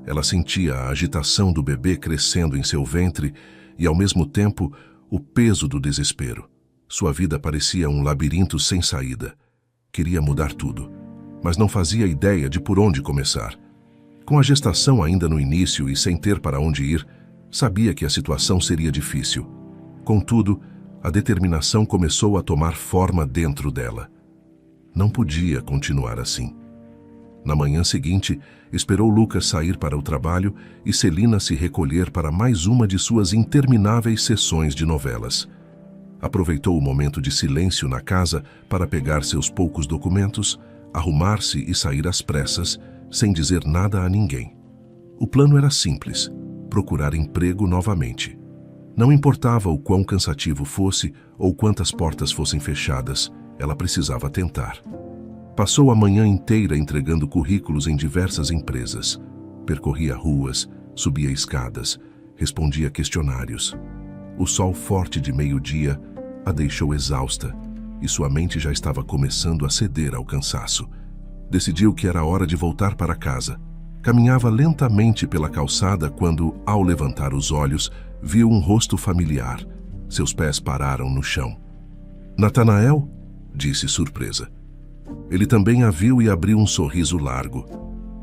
Ela sentia a agitação do bebê crescendo em seu ventre e, ao mesmo tempo, o peso do desespero. Sua vida parecia um labirinto sem saída. Queria mudar tudo, mas não fazia ideia de por onde começar. Com a gestação ainda no início e sem ter para onde ir, sabia que a situação seria difícil. Contudo, a determinação começou a tomar forma dentro dela. Não podia continuar assim. Na manhã seguinte, esperou Lucas sair para o trabalho e Celina se recolher para mais uma de suas intermináveis sessões de novelas. Aproveitou o momento de silêncio na casa para pegar seus poucos documentos, arrumar-se e sair às pressas, sem dizer nada a ninguém. O plano era simples: procurar emprego novamente. Não importava o quão cansativo fosse ou quantas portas fossem fechadas, ela precisava tentar. Passou a manhã inteira entregando currículos em diversas empresas. Percorria ruas, subia escadas, respondia questionários. O sol forte de meio-dia a deixou exausta e sua mente já estava começando a ceder ao cansaço. Decidiu que era hora de voltar para casa. Caminhava lentamente pela calçada quando, ao levantar os olhos, viu um rosto familiar. Seus pés pararam no chão. "Natanael?", disse surpresa. Ele também a viu e abriu um sorriso largo.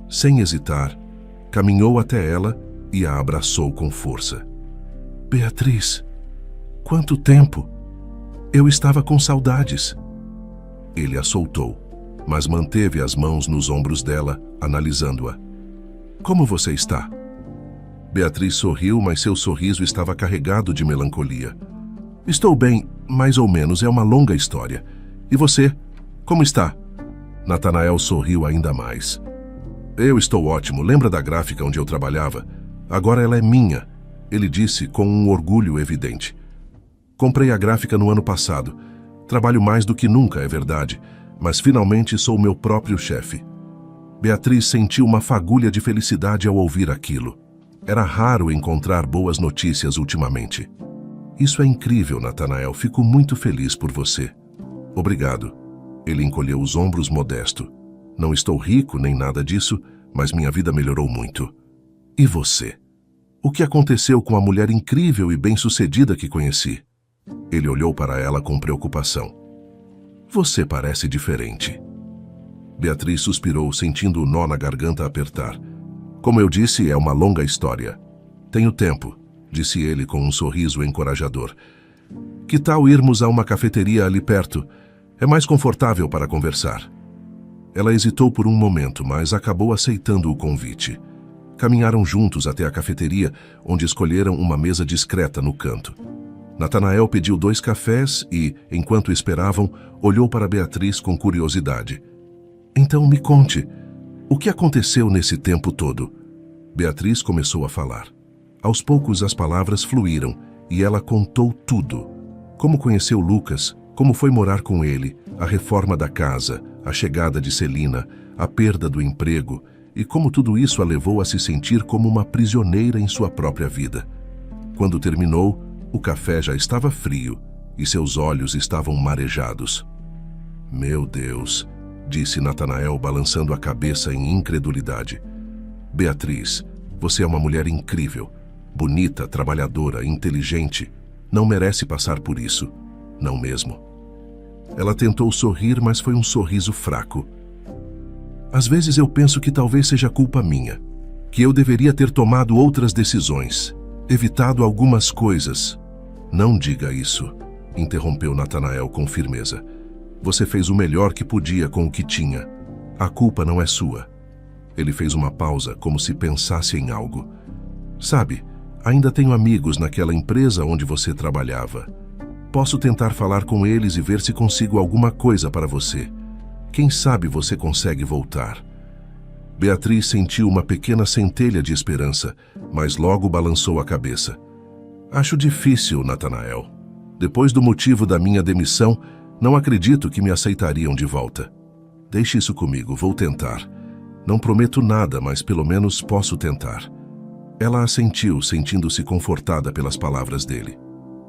Sem hesitar, caminhou até ela e a abraçou com força. "Beatriz, quanto tempo! Eu estava com saudades." Ele a soltou, mas manteve as mãos nos ombros dela, analisando-a. "Como você está?" Beatriz sorriu, mas seu sorriso estava carregado de melancolia. "Estou bem, mais ou menos, é uma longa história. E você, como está?" Natanael sorriu ainda mais. "Eu estou ótimo, lembra da gráfica onde eu trabalhava? Agora ela é minha", ele disse com um orgulho evidente. "Comprei a gráfica no ano passado. Trabalho mais do que nunca, é verdade, mas finalmente sou meu próprio chefe." Beatriz sentiu uma fagulha de felicidade ao ouvir aquilo. Era raro encontrar boas notícias ultimamente. "Isso é incrível, Natanael. Fico muito feliz por você." "Obrigado." Ele encolheu os ombros modesto. "Não estou rico nem nada disso, mas minha vida melhorou muito." "E você? O que aconteceu com a mulher incrível e bem-sucedida que conheci?" Ele olhou para ela com preocupação. "Você parece diferente." Beatriz suspirou, sentindo o nó na garganta apertar. "Como eu disse, é uma longa história. Tenho tempo", disse ele com um sorriso encorajador. "Que tal irmos a uma cafeteria ali perto? É mais confortável para conversar." Ela hesitou por um momento, mas acabou aceitando o convite. Caminharam juntos até a cafeteria, onde escolheram uma mesa discreta no canto. Natanael pediu 2 cafés e, enquanto esperavam, olhou para Beatriz com curiosidade. "Então me conte, o que aconteceu nesse tempo todo?" Beatriz começou a falar. Aos poucos as palavras fluíram e ela contou tudo. Como conheceu Lucas, como foi morar com ele, a reforma da casa, a chegada de Celina, a perda do emprego e como tudo isso a levou a se sentir como uma prisioneira em sua própria vida. Quando terminou, o café já estava frio e seus olhos estavam marejados. "Meu Deus", disse Natanael balançando a cabeça em incredulidade. "Beatriz, você é uma mulher incrível, bonita, trabalhadora, inteligente. Não merece passar por isso, não mesmo?" Ela tentou sorrir, mas foi um sorriso fraco. "Às vezes eu penso que talvez seja culpa minha, que eu deveria ter tomado outras decisões, evitado algumas coisas." "Não diga isso", interrompeu Natanael com firmeza. "Você fez o melhor que podia com o que tinha. A culpa não é sua." Ele fez uma pausa, como se pensasse em algo. "Sabe, ainda tenho amigos naquela empresa onde você trabalhava. Posso tentar falar com eles e ver se consigo alguma coisa para você. Quem sabe você consegue voltar." Beatriz sentiu uma pequena centelha de esperança, mas logo balançou a cabeça. "Acho difícil, Natanael. Depois do motivo da minha demissão, não acredito que me aceitariam de volta. Deixe isso comigo, vou tentar. Não prometo nada, mas pelo menos posso tentar." Ela assentiu, sentindo-se confortada pelas palavras dele.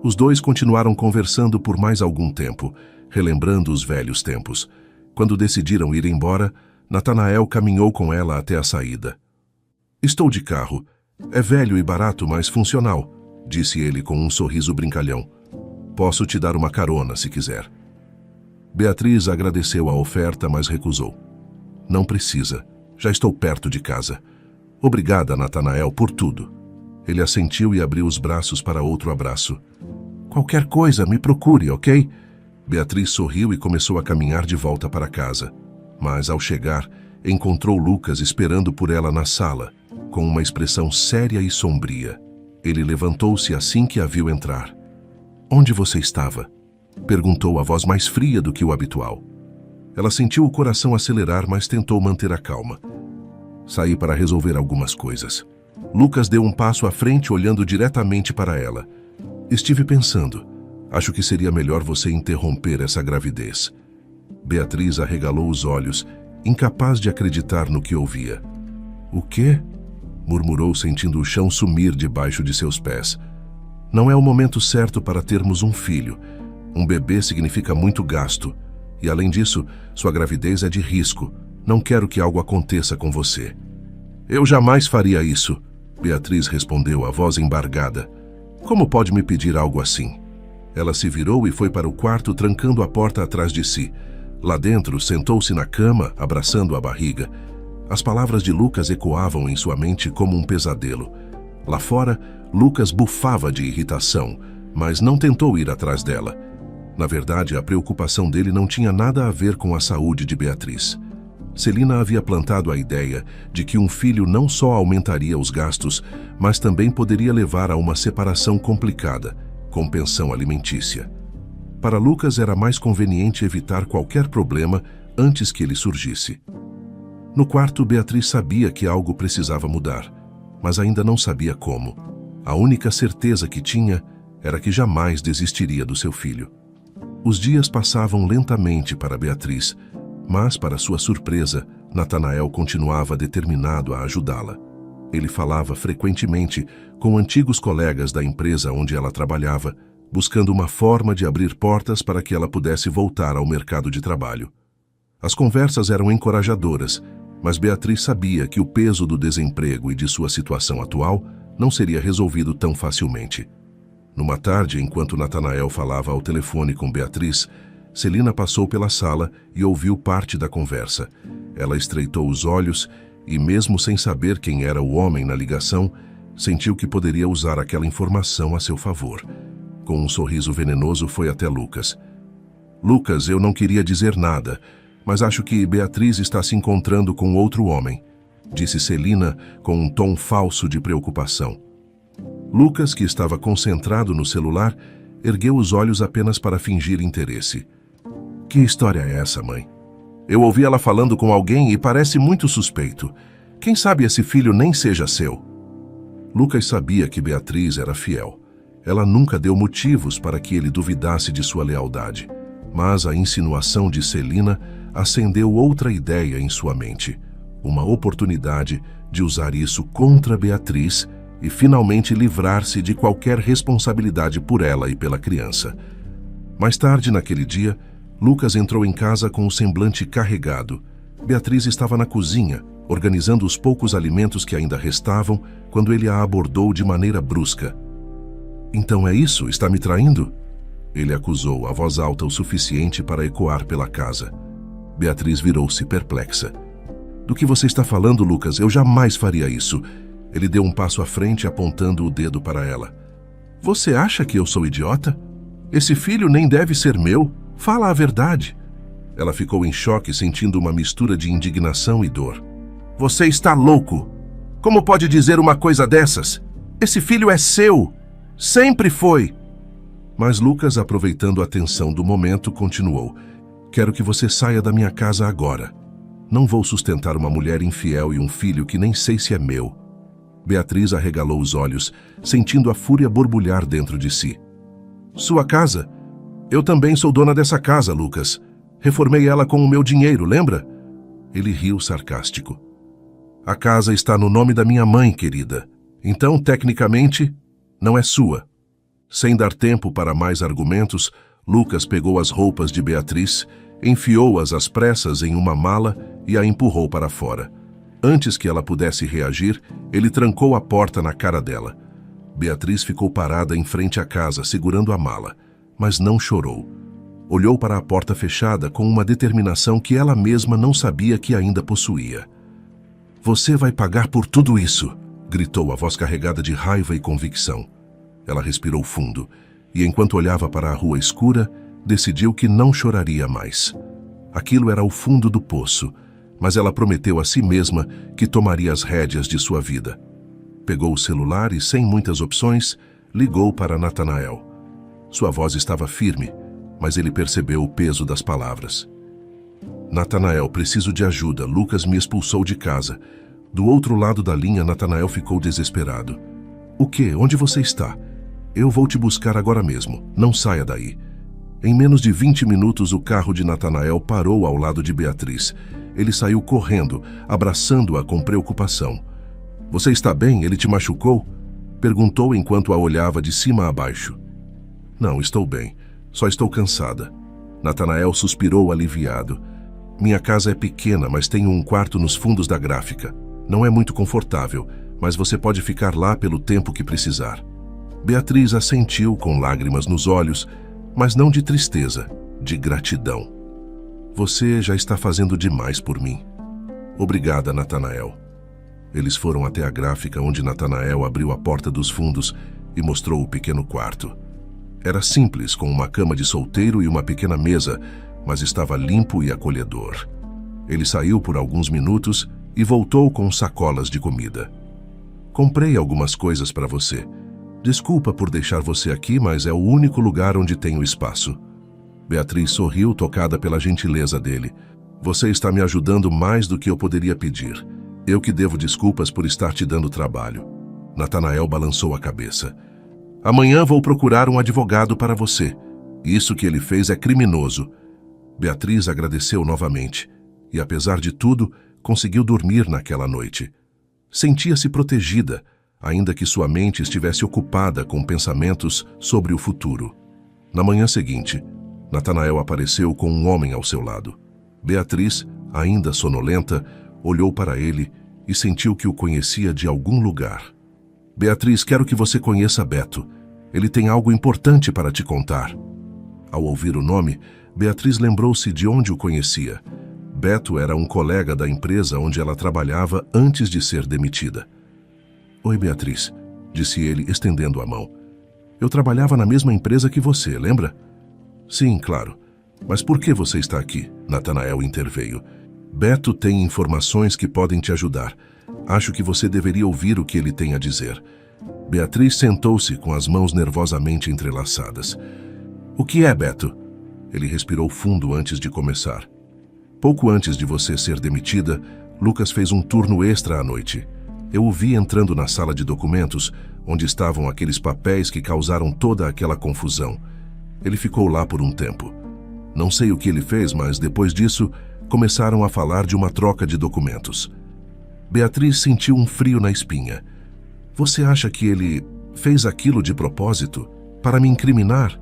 Os dois continuaram conversando por mais algum tempo, relembrando os velhos tempos. Quando decidiram ir embora, Natanael caminhou com ela até a saída. "Estou de carro. É velho e barato, mas funcional", disse ele com um sorriso brincalhão. "Posso te dar uma carona, se quiser." Beatriz agradeceu a oferta, mas recusou. "Não precisa. Já estou perto de casa." "Obrigada, Natanael, por tudo." Ele assentiu e abriu os braços para outro abraço. "Qualquer coisa, me procure, ok?" Beatriz sorriu e começou a caminhar de volta para casa. Mas, ao chegar, encontrou Lucas esperando por ela na sala, com uma expressão séria e sombria. Ele levantou-se assim que a viu entrar. "Onde você estava?" perguntou a voz mais fria do que o habitual. Ela sentiu o coração acelerar, mas tentou manter a calma. "Saí para resolver algumas coisas." Lucas deu um passo à frente, olhando diretamente para ela. "Estive pensando. Acho que seria melhor você interromper essa gravidez." Beatriz arregalou os olhos, incapaz de acreditar no que ouvia. "O quê?" murmurou, sentindo o chão sumir debaixo de seus pés. "Não é o momento certo para termos um filho. Um bebê significa muito gasto. E além disso, sua gravidez é de risco. Não quero que algo aconteça com você. Eu jamais faria isso, Beatriz respondeu, a voz embargada. Como pode me pedir algo assim? Ela se virou e foi para o quarto, trancando a porta atrás de si. Lá dentro, sentou-se na cama, abraçando a barriga. As palavras de Lucas ecoavam em sua mente como um pesadelo. Lá fora, Lucas bufava de irritação, mas não tentou ir atrás dela. Na verdade, a preocupação dele não tinha nada a ver com a saúde de Beatriz. Celina havia plantado a ideia de que um filho não só aumentaria os gastos, mas também poderia levar a uma separação complicada, com pensão alimentícia. Para Lucas era mais conveniente evitar qualquer problema antes que ele surgisse. No quarto, Beatriz sabia que algo precisava mudar, mas ainda não sabia como. A única certeza que tinha era que jamais desistiria do seu filho. Os dias passavam lentamente para Beatriz, mas, para sua surpresa, Natanael continuava determinado a ajudá-la. Ele falava frequentemente com antigos colegas da empresa onde ela trabalhava, buscando uma forma de abrir portas para que ela pudesse voltar ao mercado de trabalho. As conversas eram encorajadoras, mas Beatriz sabia que o peso do desemprego e de sua situação atual não seria resolvido tão facilmente. Numa tarde, enquanto Natanael falava ao telefone com Beatriz, Celina passou pela sala e ouviu parte da conversa. Ela estreitou os olhos e, mesmo sem saber quem era o homem na ligação, sentiu que poderia usar aquela informação a seu favor. Com um sorriso venenoso, foi até Lucas. Lucas, eu não queria dizer nada, mas acho que Beatriz está se encontrando com outro homem, disse Celina com um tom falso de preocupação. Lucas, que estava concentrado no celular, ergueu os olhos apenas para fingir interesse. Que história é essa, mãe? Eu ouvi ela falando com alguém e parece muito suspeito. Quem sabe esse filho nem seja seu? Lucas sabia que Beatriz era fiel. Ela nunca deu motivos para que ele duvidasse de sua lealdade. Mas a insinuação de Celina acendeu outra ideia em sua mente. Uma oportunidade de usar isso contra Beatriz e finalmente livrar-se de qualquer responsabilidade por ela e pela criança. Mais tarde naquele dia, Lucas entrou em casa com o semblante carregado. Beatriz estava na cozinha, organizando os poucos alimentos que ainda restavam, quando ele a abordou de maneira brusca. Então é isso? Está me traindo? Ele acusou, a voz alta o suficiente para ecoar pela casa. Beatriz virou-se perplexa. Do que você está falando, Lucas? Eu jamais faria isso. Ele deu um passo à frente, apontando o dedo para ela. Você acha que eu sou idiota? Esse filho nem deve ser meu. Fala a verdade. Ela ficou em choque, sentindo uma mistura de indignação e dor. Você está louco! Como pode dizer uma coisa dessas? Esse filho é seu! Sempre foi! Mas Lucas, aproveitando a tensão do momento, continuou. Quero que você saia da minha casa agora. Não vou sustentar uma mulher infiel e um filho que nem sei se é meu. Beatriz arregalou os olhos, sentindo a fúria borbulhar dentro de si. Sua casa? Eu também sou dona dessa casa, Lucas. Reformei ela com o meu dinheiro, lembra? Ele riu sarcástico. A casa está no nome da minha mãe, querida. Então, tecnicamente, não é sua. Sem dar tempo para mais argumentos, Lucas pegou as roupas de Beatriz, enfiou-as às pressas em uma mala e a empurrou para fora. Antes que ela pudesse reagir, ele trancou a porta na cara dela. Beatriz ficou parada em frente à casa, segurando a mala, mas não chorou. Olhou para a porta fechada com uma determinação que ela mesma não sabia que ainda possuía. Você vai pagar por tudo isso, gritou a voz carregada de raiva e convicção. Ela respirou fundo e, enquanto olhava para a rua escura, decidiu que não choraria mais. Aquilo era o fundo do poço, mas ela prometeu a si mesma que tomaria as rédeas de sua vida. Pegou o celular e, sem muitas opções, ligou para Natanael. Sua voz estava firme, mas ele percebeu o peso das palavras. Natanael, preciso de ajuda. Lucas me expulsou de casa. Do outro lado da linha, Natanael ficou desesperado. O quê? Onde você está? Eu vou te buscar agora mesmo. Não saia daí. Em menos de 20 minutos, o carro de Natanael parou ao lado de Beatriz. Ele saiu correndo, abraçando-a com preocupação. Você está bem? Ele te machucou? Perguntou enquanto a olhava de cima a baixo. Não, estou bem. Só estou cansada. Natanael suspirou aliviado. Minha casa é pequena, mas tenho um quarto nos fundos da gráfica. Não é muito confortável, mas você pode ficar lá pelo tempo que precisar. Beatriz assentiu com lágrimas nos olhos, mas não de tristeza, de gratidão. Você já está fazendo demais por mim. Obrigada, Natanael. Eles foram até a gráfica, onde Natanael abriu a porta dos fundos e mostrou o pequeno quarto. Era simples, com uma cama de solteiro e uma pequena mesa, mas estava limpo e acolhedor. Ele saiu por alguns minutos e voltou com sacolas de comida. Comprei algumas coisas para você. Desculpa por deixar você aqui, mas é o único lugar onde tenho espaço. Beatriz sorriu, tocada pela gentileza dele. Você está me ajudando mais do que eu poderia pedir. Eu que devo desculpas por estar te dando trabalho. Natanael balançou a cabeça. Amanhã vou procurar um advogado para você. Isso que ele fez é criminoso. Beatriz agradeceu novamente e, apesar de tudo, conseguiu dormir naquela noite. Sentia-se protegida, ainda que sua mente estivesse ocupada com pensamentos sobre o futuro. Na manhã seguinte, Natanael apareceu com um homem ao seu lado. Beatriz, ainda sonolenta, olhou para ele e sentiu que o conhecia de algum lugar. Beatriz, quero que você conheça Beto. Ele tem algo importante para te contar. Ao ouvir o nome, Beatriz lembrou-se de onde o conhecia. Beto era um colega da empresa onde ela trabalhava antes de ser demitida. Oi, Beatriz, disse ele, estendendo a mão. Eu trabalhava na mesma empresa que você, lembra? Sim, claro. Mas por que você está aqui? Natanael interveio. Beto tem informações que podem te ajudar. Acho que você deveria ouvir o que ele tem a dizer. Beatriz sentou-se com as mãos nervosamente entrelaçadas. O que é, Beto? Ele respirou fundo antes de começar. Pouco antes de você ser demitida, Lucas fez um turno extra à noite. Eu o vi entrando na sala de documentos, onde estavam aqueles papéis que causaram toda aquela confusão. Ele ficou lá por um tempo. Não sei o que ele fez, mas depois disso, começaram a falar de uma troca de documentos. Beatriz sentiu um frio na espinha. Você acha que ele fez aquilo de propósito? Para me incriminar?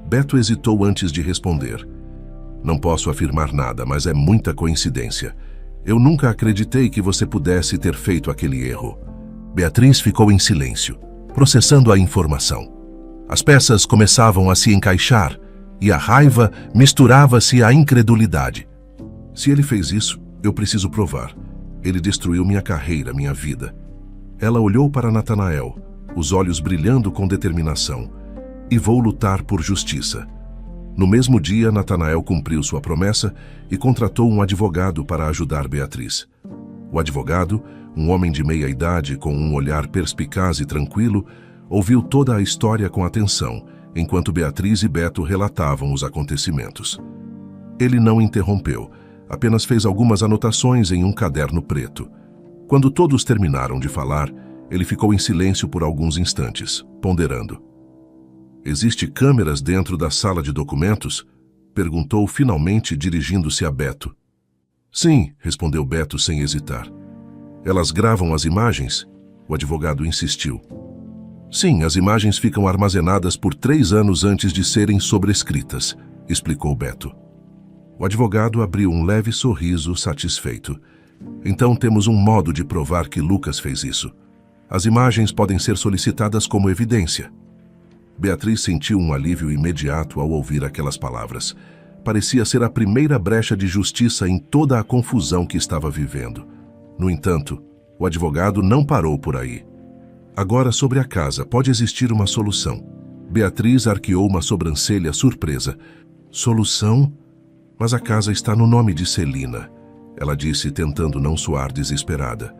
Beto hesitou antes de responder. Não posso afirmar nada, mas é muita coincidência. Eu nunca acreditei que você pudesse ter feito aquele erro. Beatriz ficou em silêncio, processando a informação. As peças começavam a se encaixar e a raiva misturava-se à incredulidade. Se ele fez isso, eu preciso provar. Ele destruiu minha carreira, minha vida. Ela olhou para Natanael, os olhos brilhando com determinação. E vou lutar por justiça. No mesmo dia, Natanael cumpriu sua promessa e contratou um advogado para ajudar Beatriz. O advogado, um homem de meia idade com um olhar perspicaz e tranquilo, ouviu toda a história com atenção, enquanto Beatriz e Beto relatavam os acontecimentos. Ele não interrompeu, apenas fez algumas anotações em um caderno preto. Quando todos terminaram de falar, ele ficou em silêncio por alguns instantes, ponderando. Existe câmeras dentro da sala de documentos? Perguntou finalmente, dirigindo-se a Beto. Sim, respondeu Beto sem hesitar. Elas gravam as imagens? O advogado insistiu. Sim, as imagens ficam armazenadas por 3 anos antes de serem sobrescritas, explicou Beto. O advogado abriu um leve sorriso satisfeito. Então temos um modo de provar que Lucas fez isso. As imagens podem ser solicitadas como evidência. Beatriz sentiu um alívio imediato ao ouvir aquelas palavras. Parecia ser a primeira brecha de justiça em toda a confusão que estava vivendo. No entanto, o advogado não parou por aí. Agora, sobre a casa, pode existir uma solução. Beatriz arqueou uma sobrancelha surpresa. Solução? Mas a casa está no nome de Celina, ela disse, tentando não soar desesperada.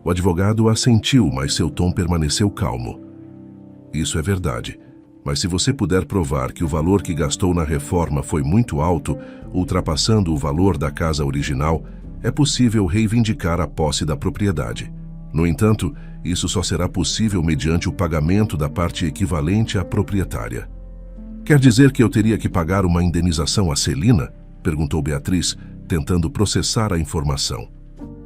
O advogado assentiu, mas seu tom permaneceu calmo. Isso é verdade. Mas se você puder provar que o valor que gastou na reforma foi muito alto, ultrapassando o valor da casa original, é possível reivindicar a posse da propriedade. No entanto, isso só será possível mediante o pagamento da parte equivalente à proprietária. Quer dizer que eu teria que pagar uma indenização a Celina? Perguntou Beatriz, tentando processar a informação.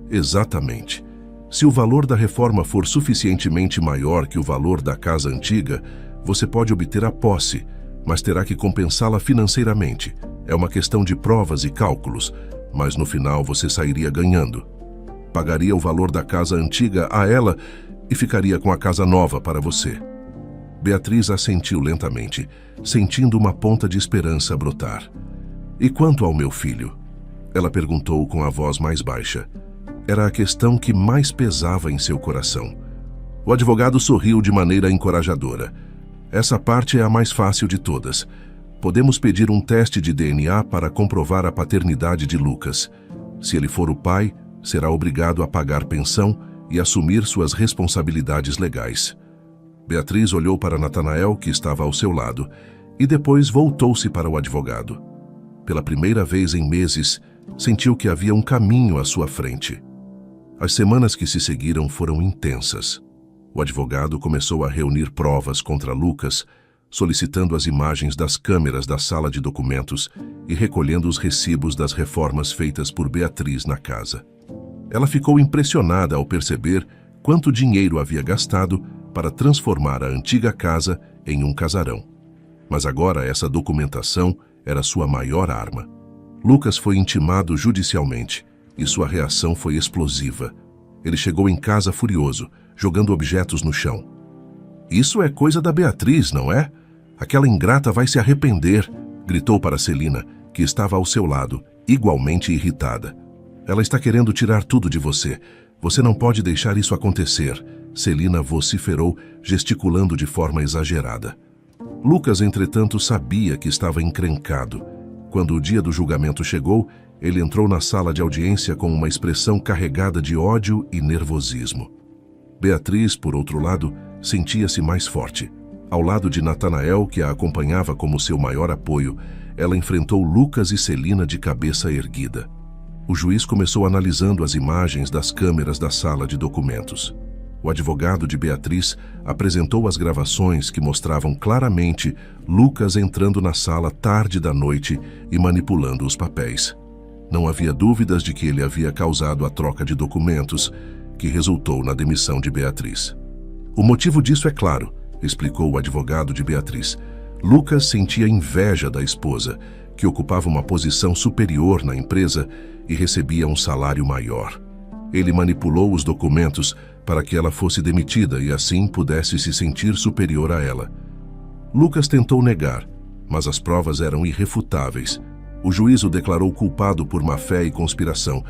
Exatamente. Se o valor da reforma for suficientemente maior que o valor da casa antiga, você pode obter a posse, mas terá que compensá-la financeiramente. É uma questão de provas e cálculos, mas no final você sairia ganhando. Pagaria o valor da casa antiga a ela e ficaria com a casa nova para você. Beatriz assentiu lentamente, sentindo uma ponta de esperança brotar. E quanto ao meu filho? Ela perguntou com a voz mais baixa. Era a questão que mais pesava em seu coração. O advogado sorriu de maneira encorajadora. Essa parte é a mais fácil de todas. Podemos pedir um teste de DNA para comprovar a paternidade de Lucas. Se ele for o pai, será obrigado a pagar pensão e assumir suas responsabilidades legais. Beatriz olhou para Natanael, que estava ao seu lado, e depois voltou-se para o advogado. Pela primeira vez em meses, sentiu que havia um caminho à sua frente. As semanas que se seguiram foram intensas. O advogado começou a reunir provas contra Lucas, solicitando as imagens das câmeras da sala de documentos e recolhendo os recibos das reformas feitas por Beatriz na casa. Ela ficou impressionada ao perceber quanto dinheiro havia gastado para transformar a antiga casa em um casarão. Mas agora essa documentação era sua maior arma. Lucas foi intimado judicialmente e sua reação foi explosiva. Ele chegou em casa furioso, jogando objetos no chão. Isso é coisa da Beatriz, não é? Aquela ingrata vai se arrepender, gritou para Celina, que estava ao seu lado, igualmente irritada. Ela está querendo tirar tudo de você. Você não pode deixar isso acontecer, Celina vociferou, gesticulando de forma exagerada. Lucas, entretanto, sabia que estava encrencado. Quando o dia do julgamento chegou, ele entrou na sala de audiência com uma expressão carregada de ódio e nervosismo. Beatriz, por outro lado, sentia-se mais forte. Ao lado de Natanael, que a acompanhava como seu maior apoio, ela enfrentou Lucas e Celina de cabeça erguida. O juiz começou analisando as imagens das câmeras da sala de documentos. O advogado de Beatriz apresentou as gravações que mostravam claramente Lucas entrando na sala tarde da noite e manipulando os papéis. Não havia dúvidas de que ele havia causado a troca de documentos, que resultou na demissão de Beatriz. O motivo disso é claro, explicou o advogado de Beatriz. Lucas sentia inveja da esposa, que ocupava uma posição superior na empresa e recebia um salário maior. Ele manipulou os documentos para que ela fosse demitida e assim pudesse se sentir superior a ela. Lucas tentou negar, mas as provas eram irrefutáveis. O juiz o declarou culpado por má-fé e conspiração,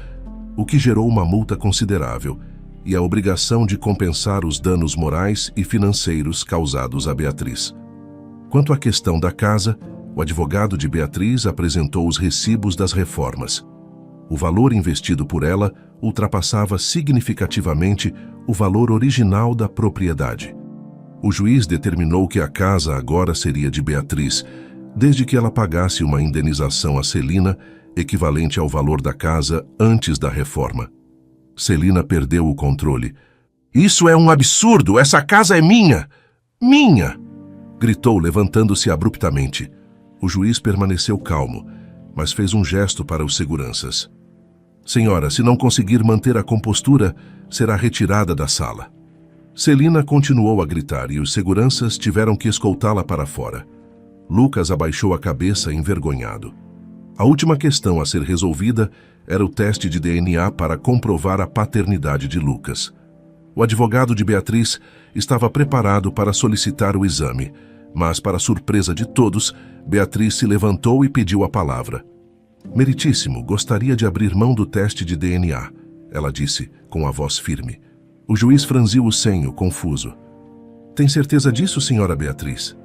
o que gerou uma multa considerável e a obrigação de compensar os danos morais e financeiros causados a Beatriz. Quanto à questão da casa, o advogado de Beatriz apresentou os recibos das reformas. O valor investido por ela ultrapassava significativamente o valor original da propriedade. O juiz determinou que a casa agora seria de Beatriz, desde que ela pagasse uma indenização a Celina equivalente ao valor da casa antes da reforma. Celina perdeu o controle. "Isso é um absurdo! Essa casa é minha! Minha!" gritou, levantando-se abruptamente. O juiz permaneceu calmo, mas fez um gesto para os seguranças. "Senhora, se não conseguir manter a compostura, será retirada da sala." Celina continuou a gritar e os seguranças tiveram que escoltá-la para fora. Lucas abaixou a cabeça envergonhado. A última questão a ser resolvida era o teste de DNA para comprovar a paternidade de Lucas. O advogado de Beatriz estava preparado para solicitar o exame, mas, para surpresa de todos, Beatriz se levantou e pediu a palavra. "Meritíssimo, gostaria de abrir mão do teste de DNA", ela disse, com a voz firme. O juiz franziu o senho, confuso. "Tem certeza disso, senhora Beatriz?"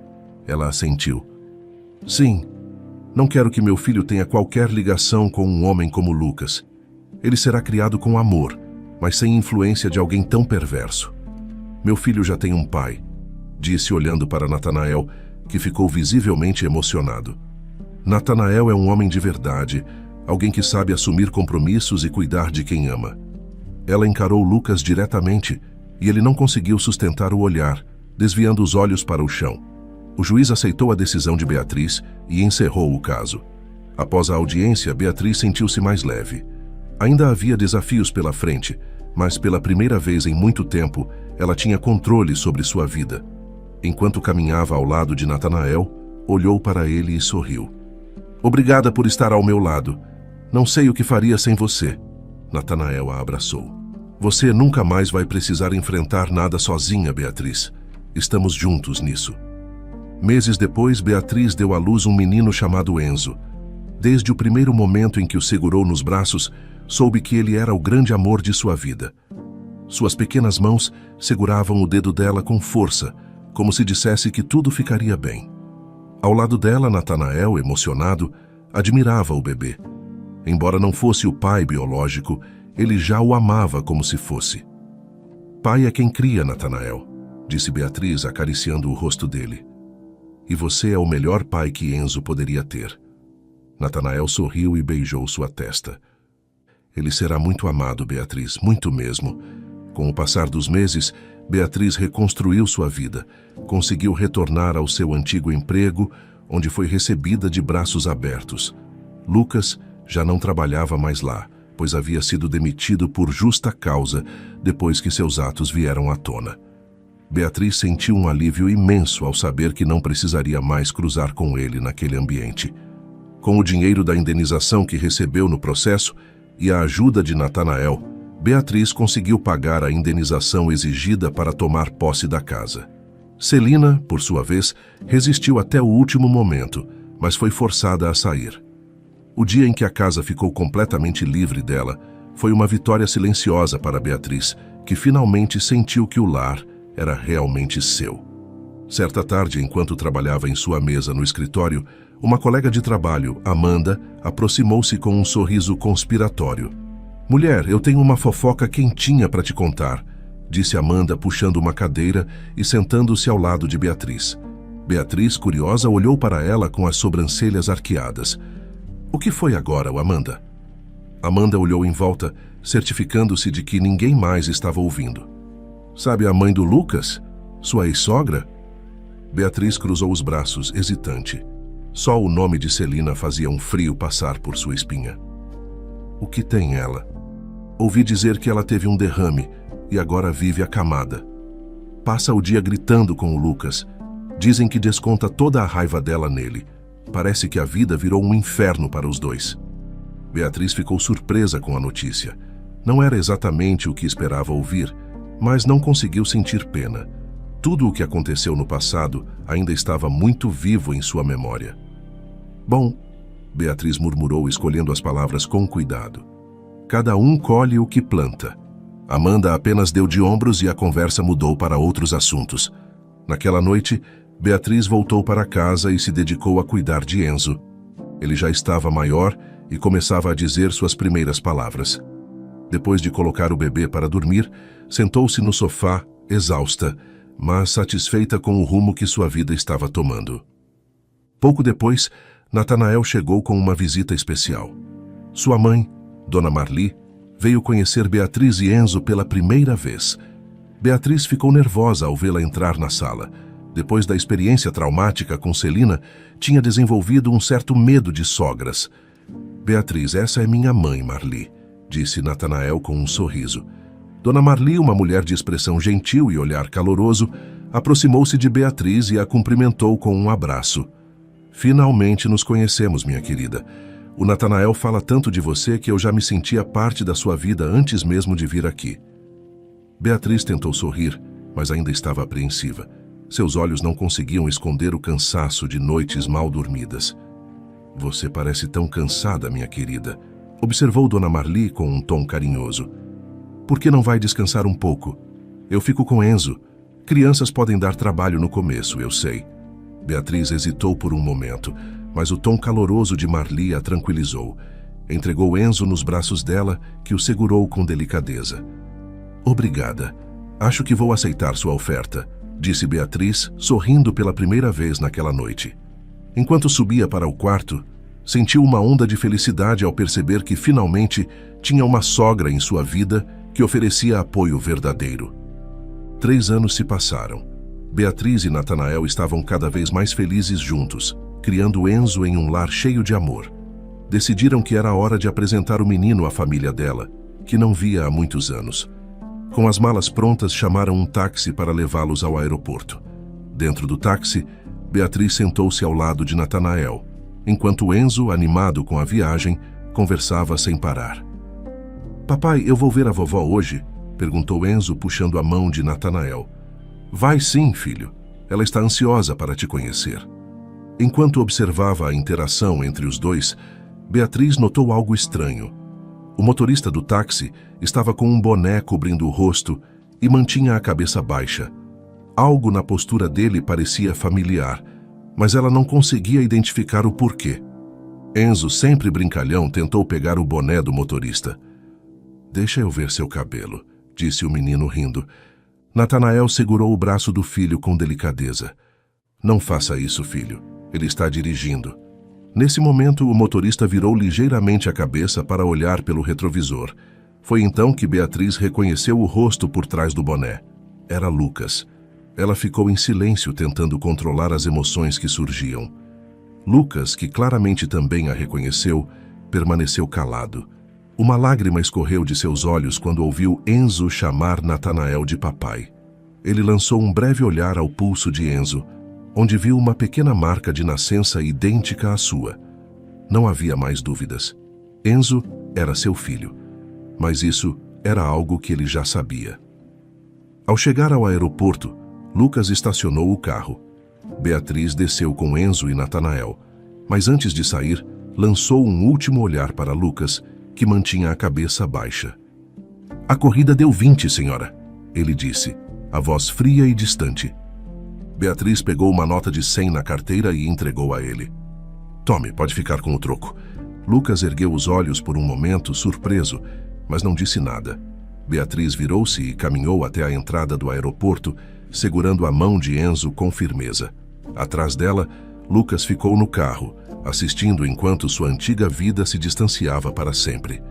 Ela assentiu. "Sim. Não quero que meu filho tenha qualquer ligação com um homem como Lucas. Ele será criado com amor, mas sem influência de alguém tão perverso. Meu filho já tem um pai", disse olhando para Natanael, que ficou visivelmente emocionado. Natanael é um homem de verdade, alguém que sabe assumir compromissos e cuidar de quem ama. Ela encarou Lucas diretamente e ele não conseguiu sustentar o olhar, desviando os olhos para o chão. O juiz aceitou a decisão de Beatriz e encerrou o caso. Após a audiência, Beatriz sentiu-se mais leve. Ainda havia desafios pela frente, mas pela primeira vez em muito tempo, ela tinha controle sobre sua vida. Enquanto caminhava ao lado de Natanael, olhou para ele e sorriu. Obrigada por estar ao meu lado. Não sei o que faria sem você. Natanael a abraçou. Você nunca mais vai precisar enfrentar nada sozinha, Beatriz. Estamos juntos nisso. Meses depois, Beatriz deu à luz um menino chamado Enzo. Desde o primeiro momento em que o segurou nos braços, soube que ele era o grande amor de sua vida. Suas pequenas mãos seguravam o dedo dela com força, como se dissesse que tudo ficaria bem. Ao lado dela, Natanael, emocionado, admirava o bebê. Embora não fosse o pai biológico, ele já o amava como se fosse. Pai é quem cria, Natanael, disse Beatriz, acariciando o rosto dele. E você é o melhor pai que Enzo poderia ter. Natanael sorriu e beijou sua testa. Ele será muito amado, Beatriz, muito mesmo. Com o passar dos meses, Beatriz reconstruiu sua vida, conseguiu retornar ao seu antigo emprego, onde foi recebida de braços abertos. Lucas já não trabalhava mais lá, pois havia sido demitido por justa causa depois que seus atos vieram à tona. Beatriz sentiu um alívio imenso ao saber que não precisaria mais cruzar com ele naquele ambiente. Com o dinheiro da indenização que recebeu no processo e a ajuda de Natanael, Beatriz conseguiu pagar a indenização exigida para tomar posse da casa. Celina, por sua vez, resistiu até o último momento, mas foi forçada a sair. O dia em que a casa ficou completamente livre dela foi uma vitória silenciosa para Beatriz, que finalmente sentiu que o lar era realmente seu. Certa tarde, enquanto trabalhava em sua mesa no escritório, uma colega de trabalho, Amanda, aproximou-se com um sorriso conspiratório. Mulher, eu tenho uma fofoca quentinha para te contar, disse Amanda, puxando uma cadeira e sentando-se ao lado de Beatriz. Beatriz, curiosa, olhou para ela com as sobrancelhas arqueadas. O que foi agora, Amanda? Amanda olhou em volta, certificando-se de que ninguém mais estava ouvindo. Sabe a mãe do Lucas? Sua ex-sogra? Beatriz cruzou os braços, hesitante. Só o nome de Celina fazia um frio passar por sua espinha. O que tem ela? Ouvi dizer que ela teve um derrame e agora vive acamada. Passa o dia gritando com o Lucas. Dizem que desconta toda a raiva dela nele. Parece que a vida virou um inferno para os dois. Beatriz ficou surpresa com a notícia. Não era exatamente o que esperava ouvir, mas não conseguiu sentir pena. Tudo o que aconteceu no passado ainda estava muito vivo em sua memória. Bom, Beatriz murmurou, escolhendo as palavras com cuidado. Cada um colhe o que planta. Amanda apenas deu de ombros e a conversa mudou para outros assuntos. Naquela noite, Beatriz voltou para casa e se dedicou a cuidar de Enzo. Ele já estava maior e começava a dizer suas primeiras palavras. Depois de colocar o bebê para dormir, sentou-se no sofá, exausta, mas satisfeita com o rumo que sua vida estava tomando. Pouco depois, Natanael chegou com uma visita especial. Sua mãe, Dona Marli, veio conhecer Beatriz e Enzo pela primeira vez. Beatriz ficou nervosa ao vê-la entrar na sala. Depois da experiência traumática com Celina, tinha desenvolvido um certo medo de sogras. Beatriz, essa é minha mãe, Marli, disse Natanael com um sorriso. Dona Marli, uma mulher de expressão gentil e olhar caloroso, aproximou-se de Beatriz e a cumprimentou com um abraço. Finalmente nos conhecemos, minha querida. O Natanael fala tanto de você que eu já me sentia parte da sua vida antes mesmo de vir aqui. Beatriz tentou sorrir, mas ainda estava apreensiva. Seus olhos não conseguiam esconder o cansaço de noites mal dormidas. Você parece tão cansada, minha querida, observou Dona Marli com um tom carinhoso. Por que não vai descansar um pouco? Eu fico com Enzo. Crianças podem dar trabalho no começo, eu sei. Beatriz hesitou por um momento, mas o tom caloroso de Marli a tranquilizou. Entregou Enzo nos braços dela, que o segurou com delicadeza. Obrigada. Acho que vou aceitar sua oferta, disse Beatriz, sorrindo pela primeira vez naquela noite. Enquanto subia para o quarto, sentiu uma onda de felicidade ao perceber que finalmente tinha uma sogra em sua vida que oferecia apoio verdadeiro. 3 anos se passaram. Beatriz e Natanael estavam cada vez mais felizes juntos, criando Enzo em um lar cheio de amor. Decidiram que era hora de apresentar o menino à família dela, que não via há muitos anos. Com as malas prontas, chamaram um táxi para levá-los ao aeroporto. Dentro do táxi, Beatriz sentou-se ao lado de Natanael, enquanto Enzo, animado com a viagem, conversava sem parar. Papai, eu vou ver a vovó hoje? Perguntou Enzo, puxando a mão de Natanael. Vai sim, filho. Ela está ansiosa para te conhecer. Enquanto observava a interação entre os dois, Beatriz notou algo estranho. O motorista do táxi estava com um boné cobrindo o rosto e mantinha a cabeça baixa. Algo na postura dele parecia familiar, mas ela não conseguia identificar o porquê. Enzo, sempre brincalhão, tentou pegar o boné do motorista. Deixa eu ver seu cabelo, disse o menino rindo. Natanael segurou o braço do filho com delicadeza. Não faça isso, filho. Ele está dirigindo. Nesse momento, o motorista virou ligeiramente a cabeça para olhar pelo retrovisor. Foi então que Beatriz reconheceu o rosto por trás do boné. Era Lucas. Ela ficou em silêncio, tentando controlar as emoções que surgiam. Lucas, que claramente também a reconheceu, permaneceu calado. Uma lágrima escorreu de seus olhos quando ouviu Enzo chamar Natanael de papai. Ele lançou um breve olhar ao pulso de Enzo, onde viu uma pequena marca de nascença idêntica à sua. Não havia mais dúvidas. Enzo era seu filho, mas isso era algo que ele já sabia. Ao chegar ao aeroporto, Lucas estacionou o carro. Beatriz desceu com Enzo e Natanael, mas antes de sair, lançou um último olhar para Lucas, que mantinha a cabeça baixa. A corrida deu 20, senhora, ele disse, a voz fria e distante. Beatriz pegou uma nota de 100 na carteira e entregou a ele. Tome, pode ficar com o troco. Lucas ergueu os olhos por um momento, surpreso, mas não disse nada. Beatriz virou-se e caminhou até a entrada do aeroporto, segurando a mão de Enzo com firmeza. Atrás dela, Lucas ficou no carro, assistindo enquanto sua antiga vida se distanciava para sempre.